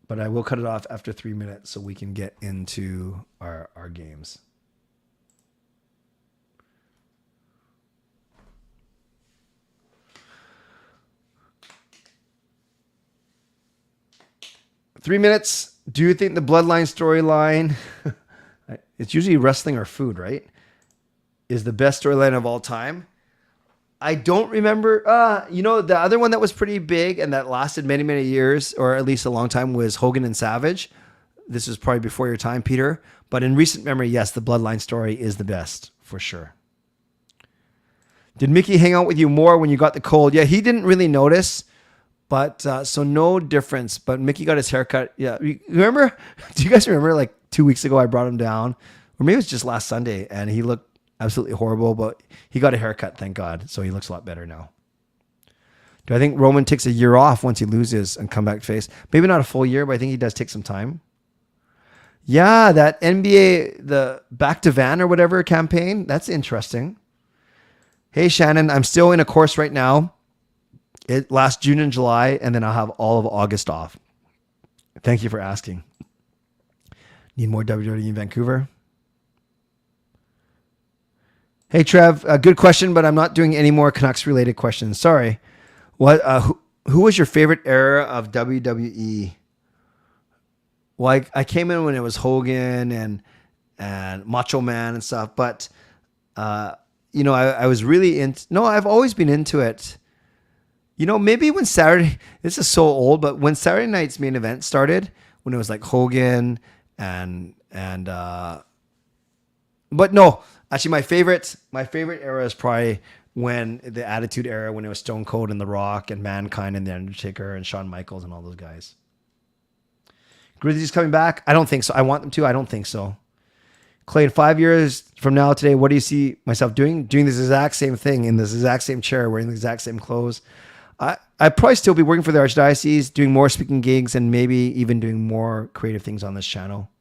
But I will cut it off after 3 minutes so we can get into our games. Three minutes. Do you think the Bloodline storyline, it's usually wrestling or food, right, is the best storyline of all time? I don't remember. The other one that was pretty big and that lasted many, many years, or at least a long time, was Hogan and Savage. This is probably before your time, Peter. But in recent memory, yes, the Bloodline story is the best, for sure. Did Mickey hang out with you more when you got the cold? Yeah, he didn't really notice, but so no difference. But Mickey got his haircut. Yeah, remember? Do you guys remember like 2 weeks ago I brought him down? Or maybe it was just last Sunday, and he looked absolutely horrible, but he got a haircut, thank God. So he looks a lot better now. Do I think Roman takes a year off once he loses and come back face? Maybe not a full year, but I think he does take some time. Yeah, that NBA, the Back to Van or whatever campaign, that's interesting. Hey, Shannon, I'm still in a course right now. It lasts June and July, and then I'll have all of August off. Thank you for asking. Need more WWE in Vancouver? Hey, Trev, good question, but I'm not doing any more Canucks-related questions. Sorry. What? Who was your favorite era of WWE? Well, I came in when it was Hogan and Macho Man and stuff, but I was really into. No, I've always been into it. Maybe when Saturday. This is so old, but when Saturday Night's Main Event started, when it was like Hogan and but no. Actually, my favorite era is probably when the Attitude Era, when it was Stone Cold and The Rock and Mankind and The Undertaker and Shawn Michaels and all those guys. Grizzlies coming back? I don't think so. I want them to. I don't think so. Clay, in 5 years from now today, what do you see myself doing? Doing this exact same thing in this exact same chair, wearing the exact same clothes. I'd probably still be working for the Archdiocese, doing more speaking gigs, and maybe even doing more creative things on this channel.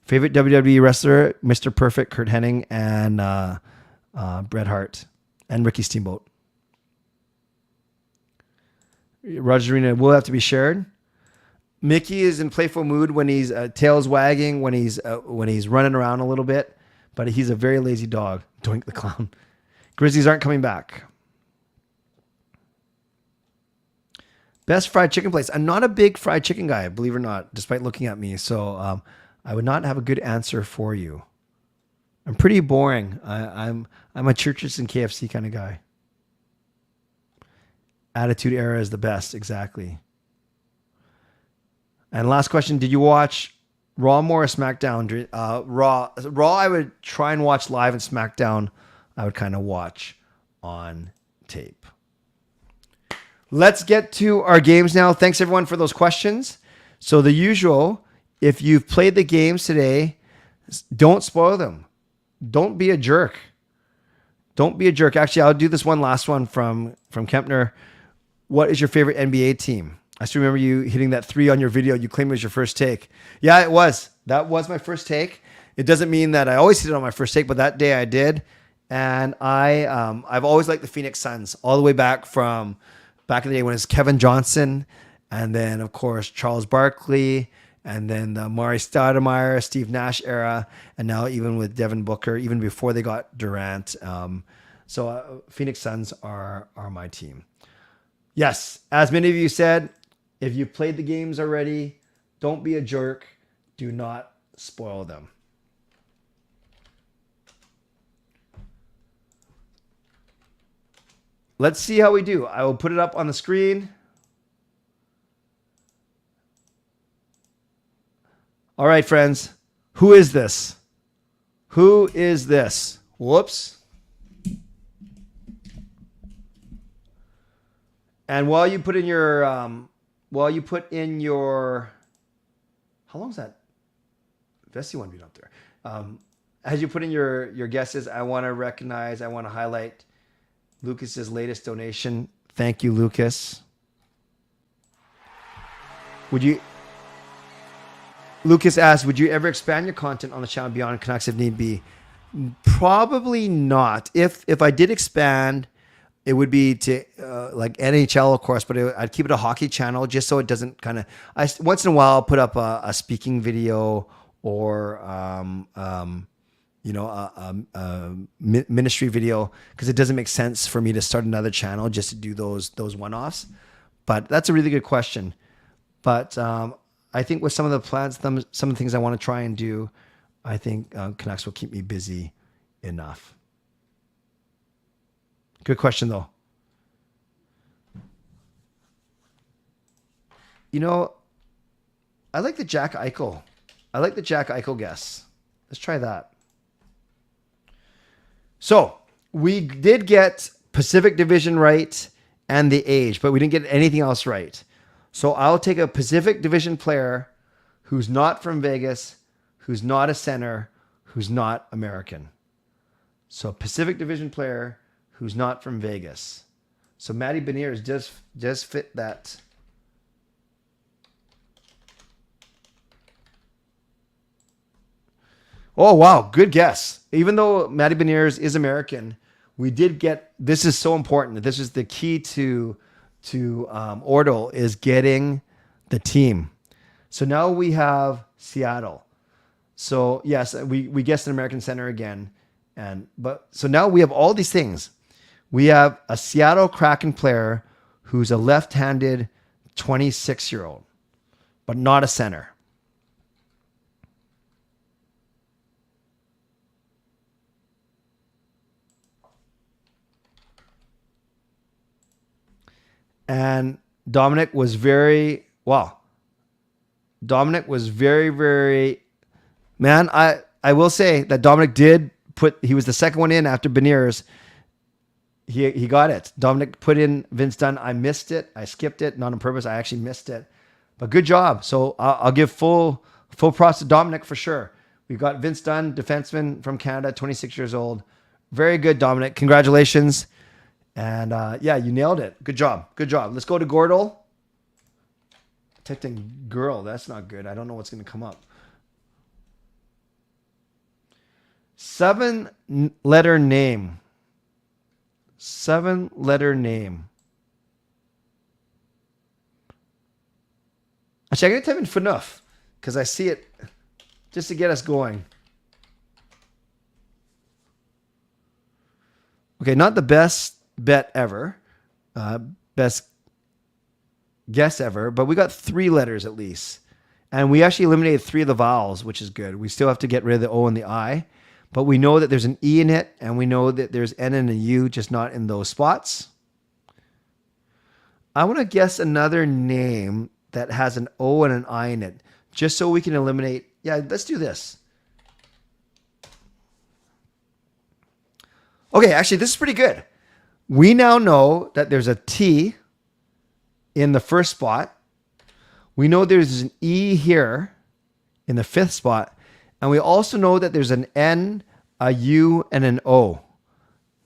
Favorite WWE wrestler, Mr. Perfect, Kurt Hennig, and Bret Hart, and Ricky Steamboat. Roger Arena will have to be shared. Mickey is in playful mood when he's tails wagging, when he's running around a little bit, but he's a very lazy dog. Doink the clown. Grizzlies aren't coming back. Best fried chicken place. I'm not a big fried chicken guy, believe it or not, despite looking at me. So I would not have a good answer for you. I'm pretty boring. I'm a Churches and KFC kind of guy. Attitude Era is the best, exactly. And last question, did you watch Raw more or SmackDown? Raw I would try and watch live, and SmackDown I would kind of watch on tape. Let's get to our games now. Thanks everyone for those questions. So the usual, if you've played the games today, don't spoil them. Don't be a jerk. Don't be a jerk. Actually, I'll do this last one from Kempner. What is your favorite NBA team? I still remember you hitting that 3 on your video. You claimed it was your first take. Yeah, it was. That was my first take. It doesn't mean that I always hit it on my first take, but that day I did. And I've always liked the Phoenix Suns all the way back in the day when it was Kevin Johnson, and then of course Charles Barkley, and then the Mari Stoudemire, Steve Nash era, and now even with Devin Booker, even before they got Durant. So Phoenix Suns are my team. Yes, as many of you said, if you've played the games already, don't be a jerk. Do not spoil them. Let's see how we do. I will put it up on the screen. All right, friends. Who is this? Who is this? Whoops. And while you put in your, how long is that Vessi one being up there? As you put in your guesses, I want to highlight Lucas's latest donation. Thank you, Lucas. Lucas asked, would you ever expand your content on the channel beyond Canucks if need be? Probably not. If I did expand, it would be to like NHL, of course, but I'd keep it a hockey channel just so it doesn't kind of. Once in a while, I'll put up a speaking video or a ministry video, because it doesn't make sense for me to start another channel just to do those one-offs. But that's a really good question. But I think with some of the plans, some of the things I want to try and do, I think Canucks will keep me busy enough. Good question, though. I like the Jack Eichel. I like the Jack Eichel guess. Let's try that. So we did get Pacific Division right and the age, but we didn't get anything else right. So I'll take a Pacific Division player who's not from Vegas, who's not a center, who's not American. So Pacific Division player who's not from Vegas. So Matty Beniers does fit that. Oh, wow. Good guess. Even though Matty Beniers is American, we did get, this is so important. This is the key to Ordle, is getting the team. So now we have Seattle. So yes, we guessed an American center again. So now we have all these things. We have a Seattle Kraken player who's a left-handed 26-year-old, but not a center. And Dominic was very, very, man, I will say that Dominic he was the second one in after Beniers. He got it. Dominic put in Vince Dunn. I missed it. I skipped it, not on purpose. I actually missed it, but good job. So I'll give full props to Dominic for sure. We've got Vince Dunn, defenseman from Canada, 26 years old. Very good, Dominic. Congratulations. And yeah, you nailed it. Good job. Good job. Let's go to Gordle. Typed in girl. That's not good. I don't know what's going to come up. 7-letter name. 7-letter name. Actually, I'm going to type in Fanuff because I see it just to get us going. Okay, not the best bet ever, best guess ever, but we got 3 letters at least. And we actually eliminated 3 of the vowels, which is good. We still have to get rid of the O and the I, but we know that there's an E in it, and we know that there's N and a U, just not in those spots. I want to guess another name that has an O and an I in it, just so we can eliminate. Yeah, let's do this. Okay, actually, this is pretty good. We now know that there's a T in the first spot. We know there's an E here in the fifth spot. And we also know that there's an N, a U, and an O.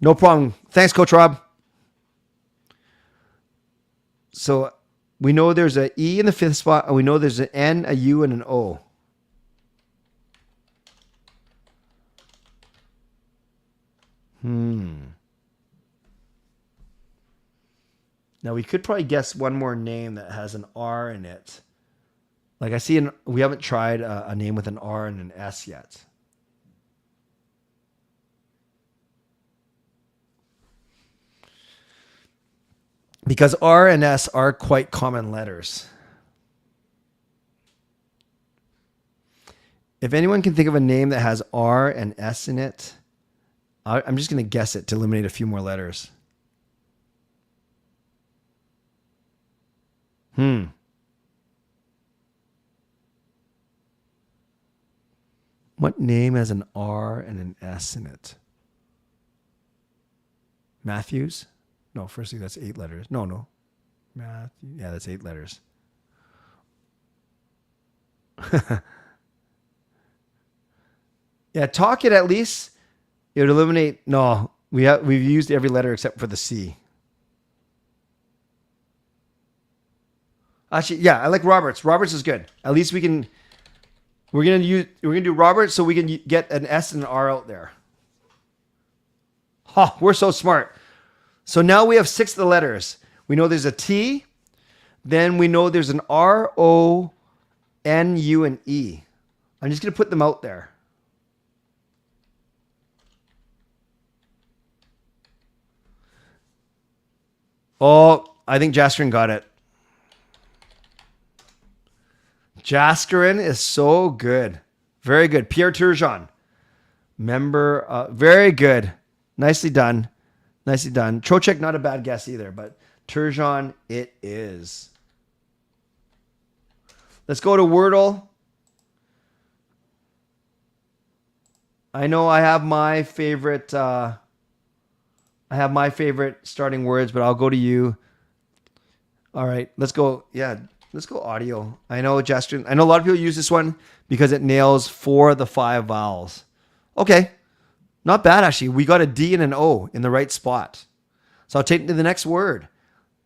No problem. Thanks, Coach Rob. So we know there's an E in the fifth spot, and we know there's an N, a U, and an O. Now we could probably guess one more name that has an R in it. Like we haven't tried a name with an R and an S yet. Because R and S are quite common letters. If anyone can think of a name that has R and S in it, I'm just going to guess it to eliminate a few more letters. What name has an R and an S in it? Matthews? No, firstly, that's 8 letters. No. Matthew. Yeah, that's 8 letters. Yeah, talk it at least. It would eliminate. No, we've used every letter except for the C. Actually, yeah, I like Roberts. Roberts is good. At least we're gonna do Roberts so we can get an S and an R out there. Ha, we're so smart. So now we have 6 of the letters. We know there's a T, then we know there's an R, O, N, U, and E. I'm just gonna put them out there. Oh, I think Jaskrin got it. Jaskrin is so good. Very good. Pierre Turgeon. Member. Very good. Nicely done. Nicely done. Trocheck, not a bad guess either, but Turgeon it is. Let's go to Wordle. I know I have my favorite starting words, but I'll go to you. All right, let's go. Yeah, let's go audio. I know, Justin. I know a lot of people use this one because it nails 4 of the 5 vowels. Okay, not bad actually. We got a D and an O in the right spot. So I'll take to the next word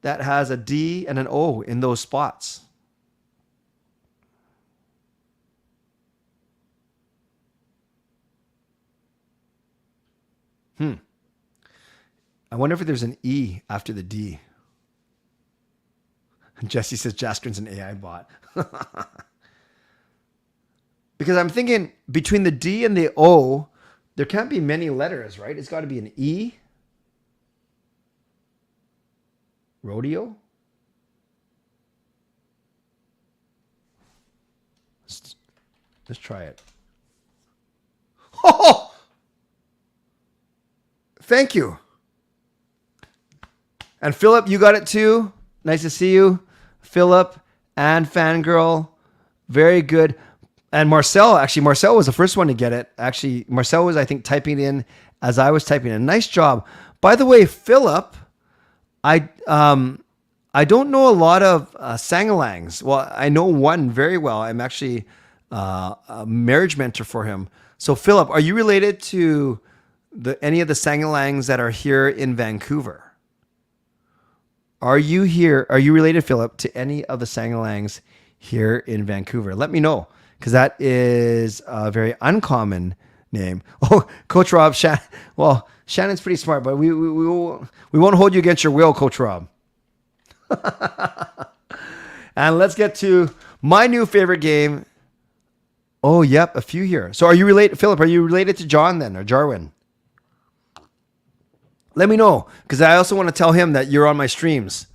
that has a D and an O in those spots. I wonder if there's an E after the D. Jesse says Jaskrin's an AI bot. Because I'm thinking between the D and the O, there can't be many letters, right? It's got to be an E. Rodeo? Let's try it. Oh! Thank you. And Philip, you got it too. Nice to see you. Philip and Fangirl. Very good. And Marcel was the first one to get it. Actually, Marcel was, I think, typing in as I was typing in. Nice job. By the way, Philip, I don't know a lot of Sangalangs. Well, I know one very well. I'm actually a marriage mentor for him. So, Philip, are you related to any of the Sangalangs that are here in Vancouver? Are you related, Philip, to any of the Sangalangs here in Vancouver? Let me know, because that is a very uncommon name. Oh, Coach Rob, Shannon's pretty smart, but we won't hold you against your will, Coach Rob. And let's get to my new favorite game. Oh, yep, a few here. So are you related, Philip, are you related to John then, or Jarwin? Let me know, because I also want to tell him that you're on my streams.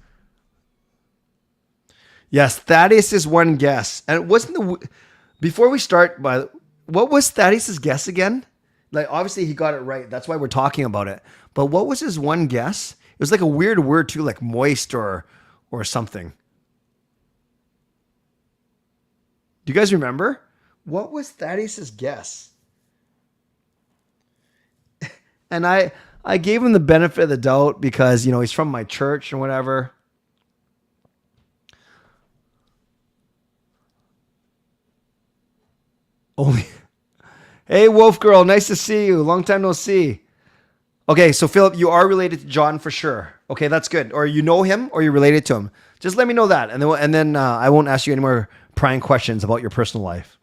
Yes, Thaddeus is one guess. And before we start, what was Thaddeus' guess again? Like, obviously he got it right. That's why we're talking about it. But what was his one guess? It was like a weird word too, like moist or something. Do you guys remember? What was Thaddeus' guess? And I gave him the benefit of the doubt because, he's from my church and whatever. Only. Hey, Wolf Girl, nice to see you. Long time no see. Okay, so Philip, you are related to John for sure. Okay, that's good. Or you know him, or you're related to him. Just let me know that, and then I won't ask you any more prying questions about your personal life.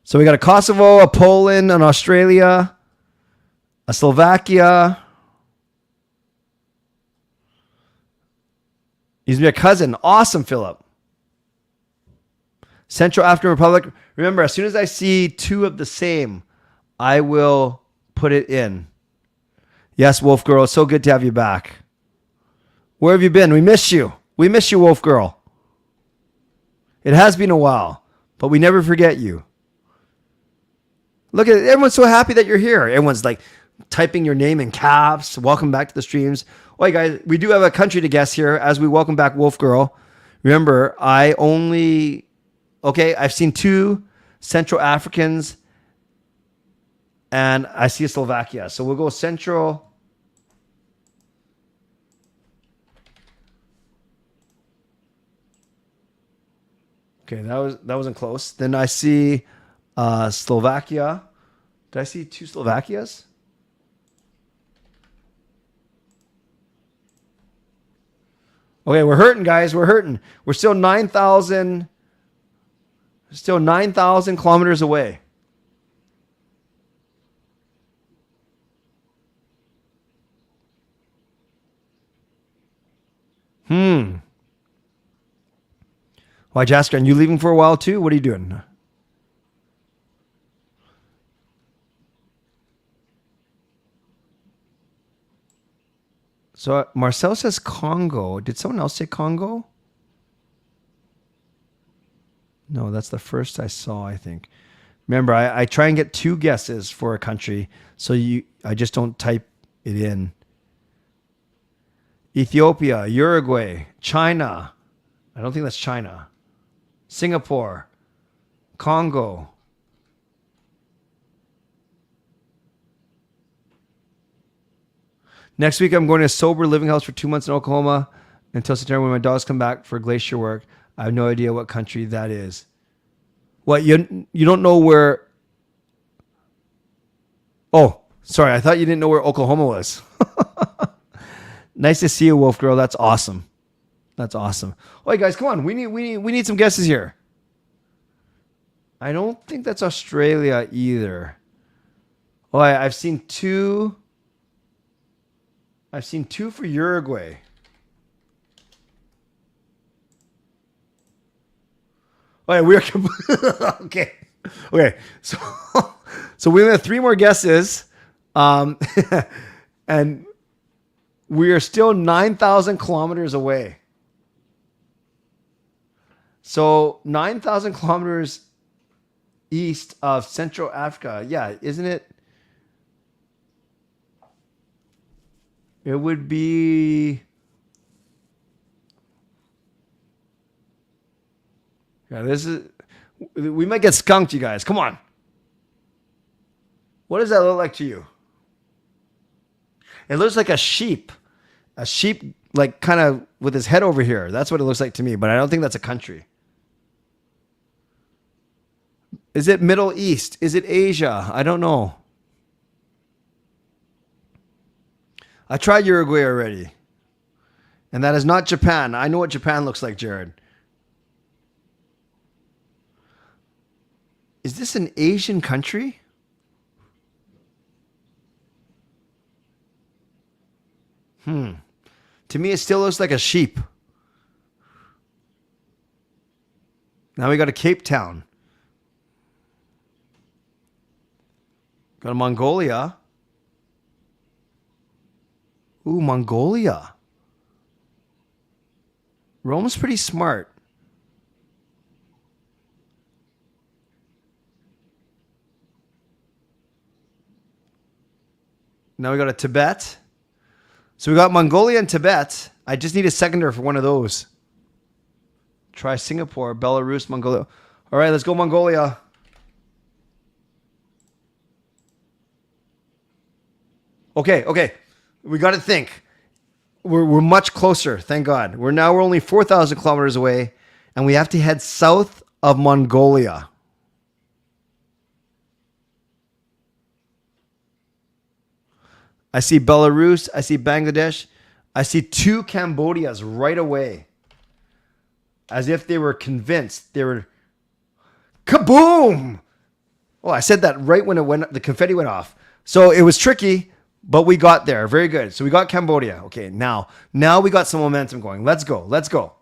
So we got a Kosovo, a Poland, an Australia, a Slovakia. He's my cousin. Awesome, Philip. Central African Republic. Remember, as soon as I see two of the same, I will put it in. Yes, Wolf Girl. It's so good to have you back. Where have you been? We miss you. We miss you, Wolf Girl. It has been a while, but we never forget you. Look at it. Everyone's so happy that you're here. Everyone's like typing your name in caps. Welcome back to the streams. Oh, hey guys, we do have a country to guess here as we welcome back Wolf Girl. Remember, I've seen two Central Africans and I see a Slovakia. So we'll go Central. Okay, that wasn't close. Then I see Slovakia. Did I see two Slovakias? Okay, we're hurting, guys. We're hurting. We're still 9,000 kilometers away. Why, Jasker, and you leaving for a while too? What are you doing? So Marcel says Congo. Did someone else say Congo? No, that's the first I saw, I think. Remember, I try and get two guesses for a country, so I just don't type it in. Ethiopia, Uruguay, China. I don't think that's China. Singapore, Congo. Next week, I'm going to a sober living house for 2 months in Oklahoma until September when my dogs come back for glacier work. I have no idea what country that is. What, you don't know where... Oh, sorry. I thought you didn't know where Oklahoma was. Nice to see you, Wolf Girl. That's awesome. That's awesome. Oh, hey, guys, come on. We need some guesses here. I don't think that's Australia either. Oh, I've seen two... I've seen two for Uruguay. Oh, yeah, we're okay. Okay, so we have three more guesses, and we are still 9,000 kilometers away. So 9,000 kilometers east of Central Africa. Yeah, isn't it? It would be... Yeah, this is... We might get skunked, you guys. Come on. What does that look like to you? It looks like a sheep. A sheep, like, kind of with his head over here. That's what it looks like to me, but I don't think that's a country. Is it Middle East? Is it Asia? I don't know. I tried Uruguay already. And that is not Japan. I know what Japan looks like, Jared. Is this an Asian country? To me, it still looks like a sheep. Now we got a Cape Town. Got a Mongolia. Ooh, Mongolia. Rome's pretty smart. Now we got a Tibet. So we got Mongolia and Tibet. I just need a seconder for one of those. Try Singapore, Belarus, Mongolia. All right, let's go Mongolia. Okay. We got to think. We're much closer, thank God. We're only 4,000 kilometers away, and we have to head south of Mongolia. I see Belarus. I see Bangladesh. I see 2 Cambodias right away. As if they were convinced. They were... Kaboom! Oh, I said that right when the confetti went off. So it was tricky, but we got there. Very good. So we got Cambodia. Okay, now we got some momentum going. Let's go.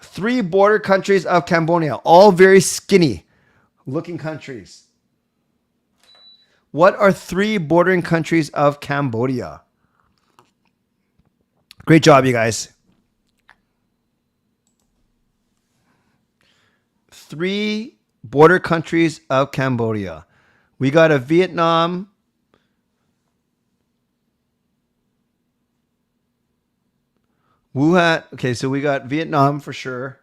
3 border countries of Cambodia, all very skinny looking countries. What are 3 bordering countries of Cambodia? Great job, you guys. 3 border countries of Cambodia. We got a Vietnam. Wuhan. Okay, so we got Vietnam for sure.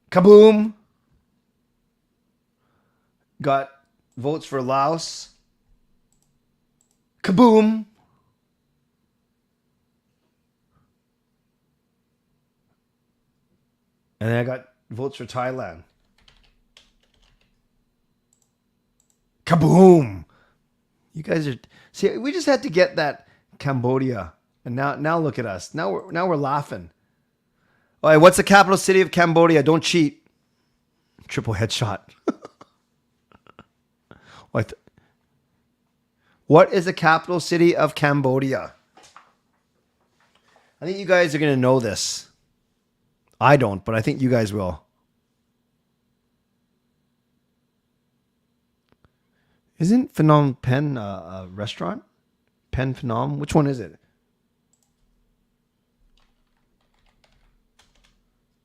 Kaboom. Got votes for Laos. Kaboom. And then I got votes for Thailand. Kaboom. You guys are... See, we just had to get that Cambodia. And now look at us. Now we're laughing. All right, what's the capital city of Cambodia? Don't cheat. Triple headshot. What is the capital city of Cambodia? I think you guys are going to know this. I don't, but I think you guys will. Isn't Phnom Penh a restaurant? Pen Phnom? Which one is it?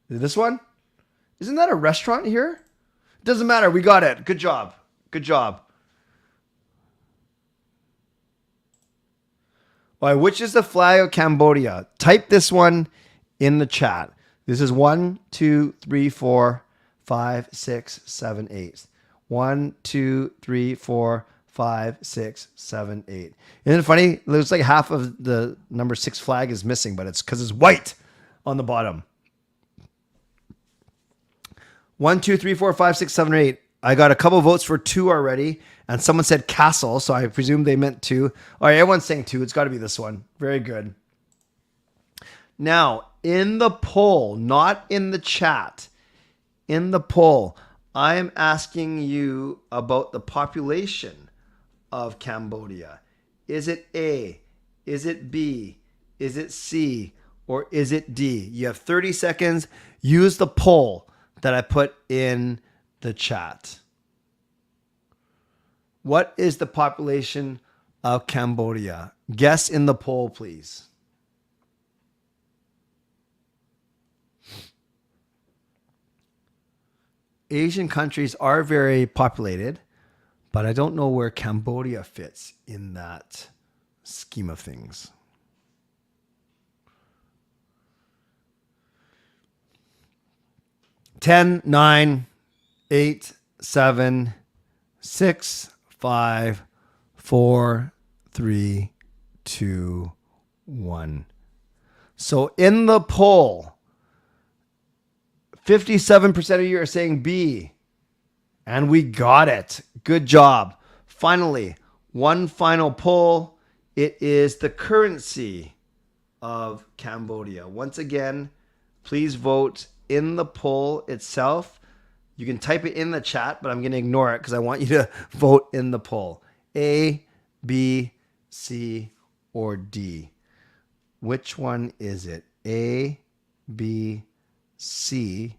Is it this one? Isn't that a restaurant here? Doesn't matter. We got it. Good job. Good job. All right, which is the flag of Cambodia? Type this one in the chat. This is 1, 2, 3, 4, 5, 6, 7, 8. 1, 2, 3, 4, 5, 6, 7, 8. Isn't it funny? It looks like half of the number 6 flag is missing, but it's because it's white on the bottom. 1, 2, 3, 4, 5, 6, 7, 8. I got a couple votes for 2 already, and someone said castle, so I presume they meant 2. All right, everyone's saying 2. It's got to be this one. Very good. Now, in the poll, not in the chat, in the poll, I am asking you about the population of Cambodia. Is it A? Is it B? Is it C? Or is it D? You have 30 seconds. Use the poll that I put in the chat. What is the population of Cambodia? Guess in the poll, please. Asian countries are very populated, but I don't know where Cambodia fits in that scheme of things. Ten, 9, 8, 7, 6, 5, 4, 3, 2, 1. So in the poll, 57% of you are saying B. And we got it. Good job. Finally, one final poll. It is the currency of Cambodia. Once again, please vote in the poll itself. You can type it in the chat, but I'm going to ignore it because I want you to vote in the poll. A, B, C, or D. Which one is it? A, B, C,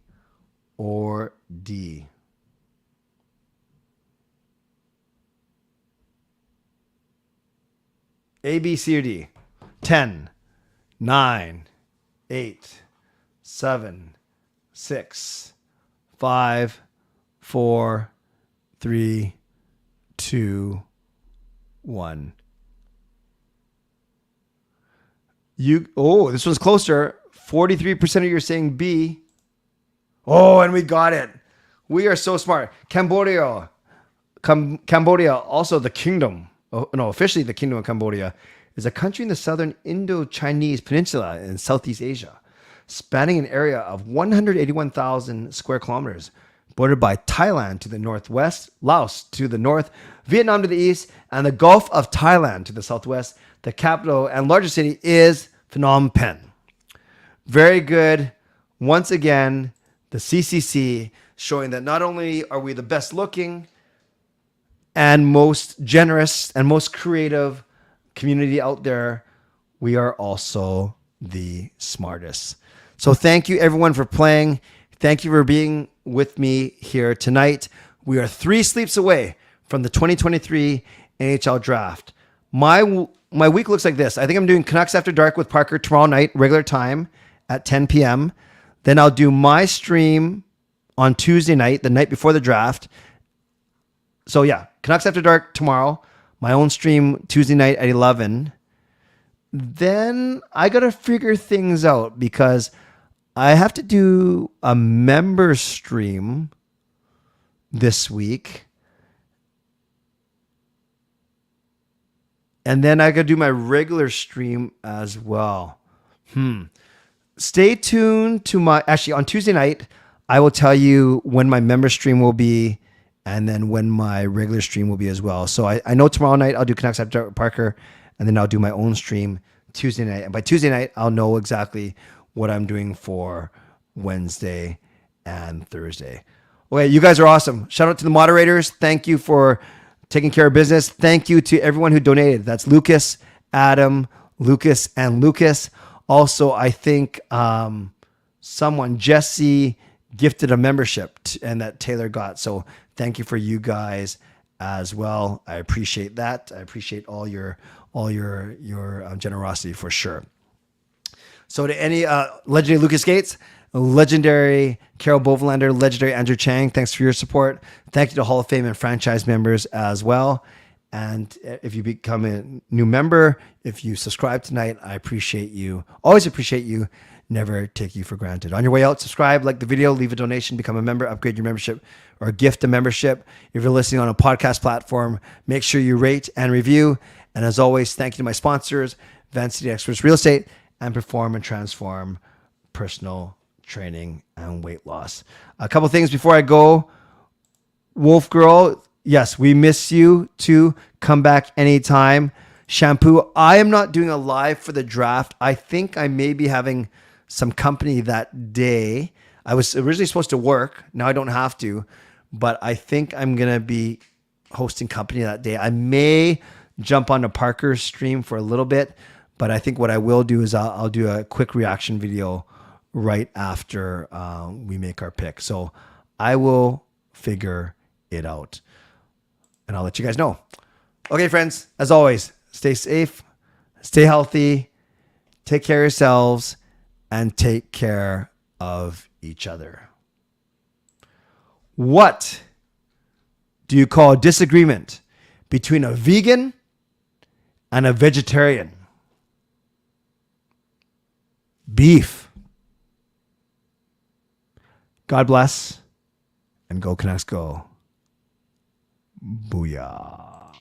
or D? A, B, C, or D? 10, 9, 8, 7, 6, 5, 4, 3, 2, 1. This one's closer. 43% of you are saying B. Oh, and we got it. We are so smart. Cambodia, also the kingdom. Officially the kingdom of Cambodia, is a country in the southern Indo-Chinese peninsula in Southeast Asia, spanning an area of 181,000 square kilometers. bordered by Thailand to the northwest, Laos to the north, Vietnam to the east, and the Gulf of Thailand to the southwest. The capital and largest city is Phnom Penh. Very good. Once again, the CCC showing that not only are we the best looking and most generous and most creative community out there, we are also the smartest. So thank you everyone for playing. Thank you for being with me here tonight. We are 3 sleeps away from the 2023 NHL Draft. My week looks like this. I think I'm doing Canucks After Dark with Parker tomorrow night, regular time at 10 p.m. Then I'll do my stream on Tuesday night, the night before the draft. So yeah, Canucks After Dark tomorrow, my own stream Tuesday night at 11. Then I got to figure things out because I have to do a member stream this week. And then I got to do my regular stream as well. Stay tuned to actually on Tuesday night, I will tell you when my member stream will be and then when my regular stream will be as well. So I know tomorrow night I'll do Canucks After Dark with Parker, and then I'll do my own stream Tuesday night. And by Tuesday night, I'll know exactly what I'm doing for Wednesday and Thursday. Okay, you guys are awesome. Shout out to the moderators. Thank you for taking care of business. Thank you to everyone who donated. That's Lucas, Adam, Lucas, and Lucas. Also, I think someone, Jesse, gifted a membership and that Taylor got. So thank you for you guys as well. I appreciate that. I appreciate all your generosity for sure. So to any legendary Lucas Gates, legendary Carol Bovenlander, legendary Andrew Chang, thanks for your support. Thank you to Hall of Fame and franchise members as well. And if you become a new member, if you subscribe tonight, I appreciate you. Always appreciate you. Never take you for granted. On your way out, subscribe, like the video, leave a donation, become a member, upgrade your membership, or gift a membership. If you're listening on a podcast platform, make sure you rate and review. And as always, thank you to my sponsors, Van City Experts Real Estate, and Perform and Transform Personal Training and Weight Loss. A couple things before I go. Wolf Girl, yes, we miss you too. Come back anytime. Shampoo, I am not doing a live for the draft. I think I may be having some company that day. I was originally supposed to work. Now I don't have to, but I think I'm going to be hosting company that day. I may jump on to Parker's stream for a little bit, but I think what I will do is I'll do a quick reaction video right after we make our pick. So I will figure it out and I'll let you guys know. Okay, friends, as always, stay safe, stay healthy, take care of yourselves, and take care of each other. What do you call disagreement between a vegan and a vegetarian? Beef. God bless, and go Canucks go. Booyah.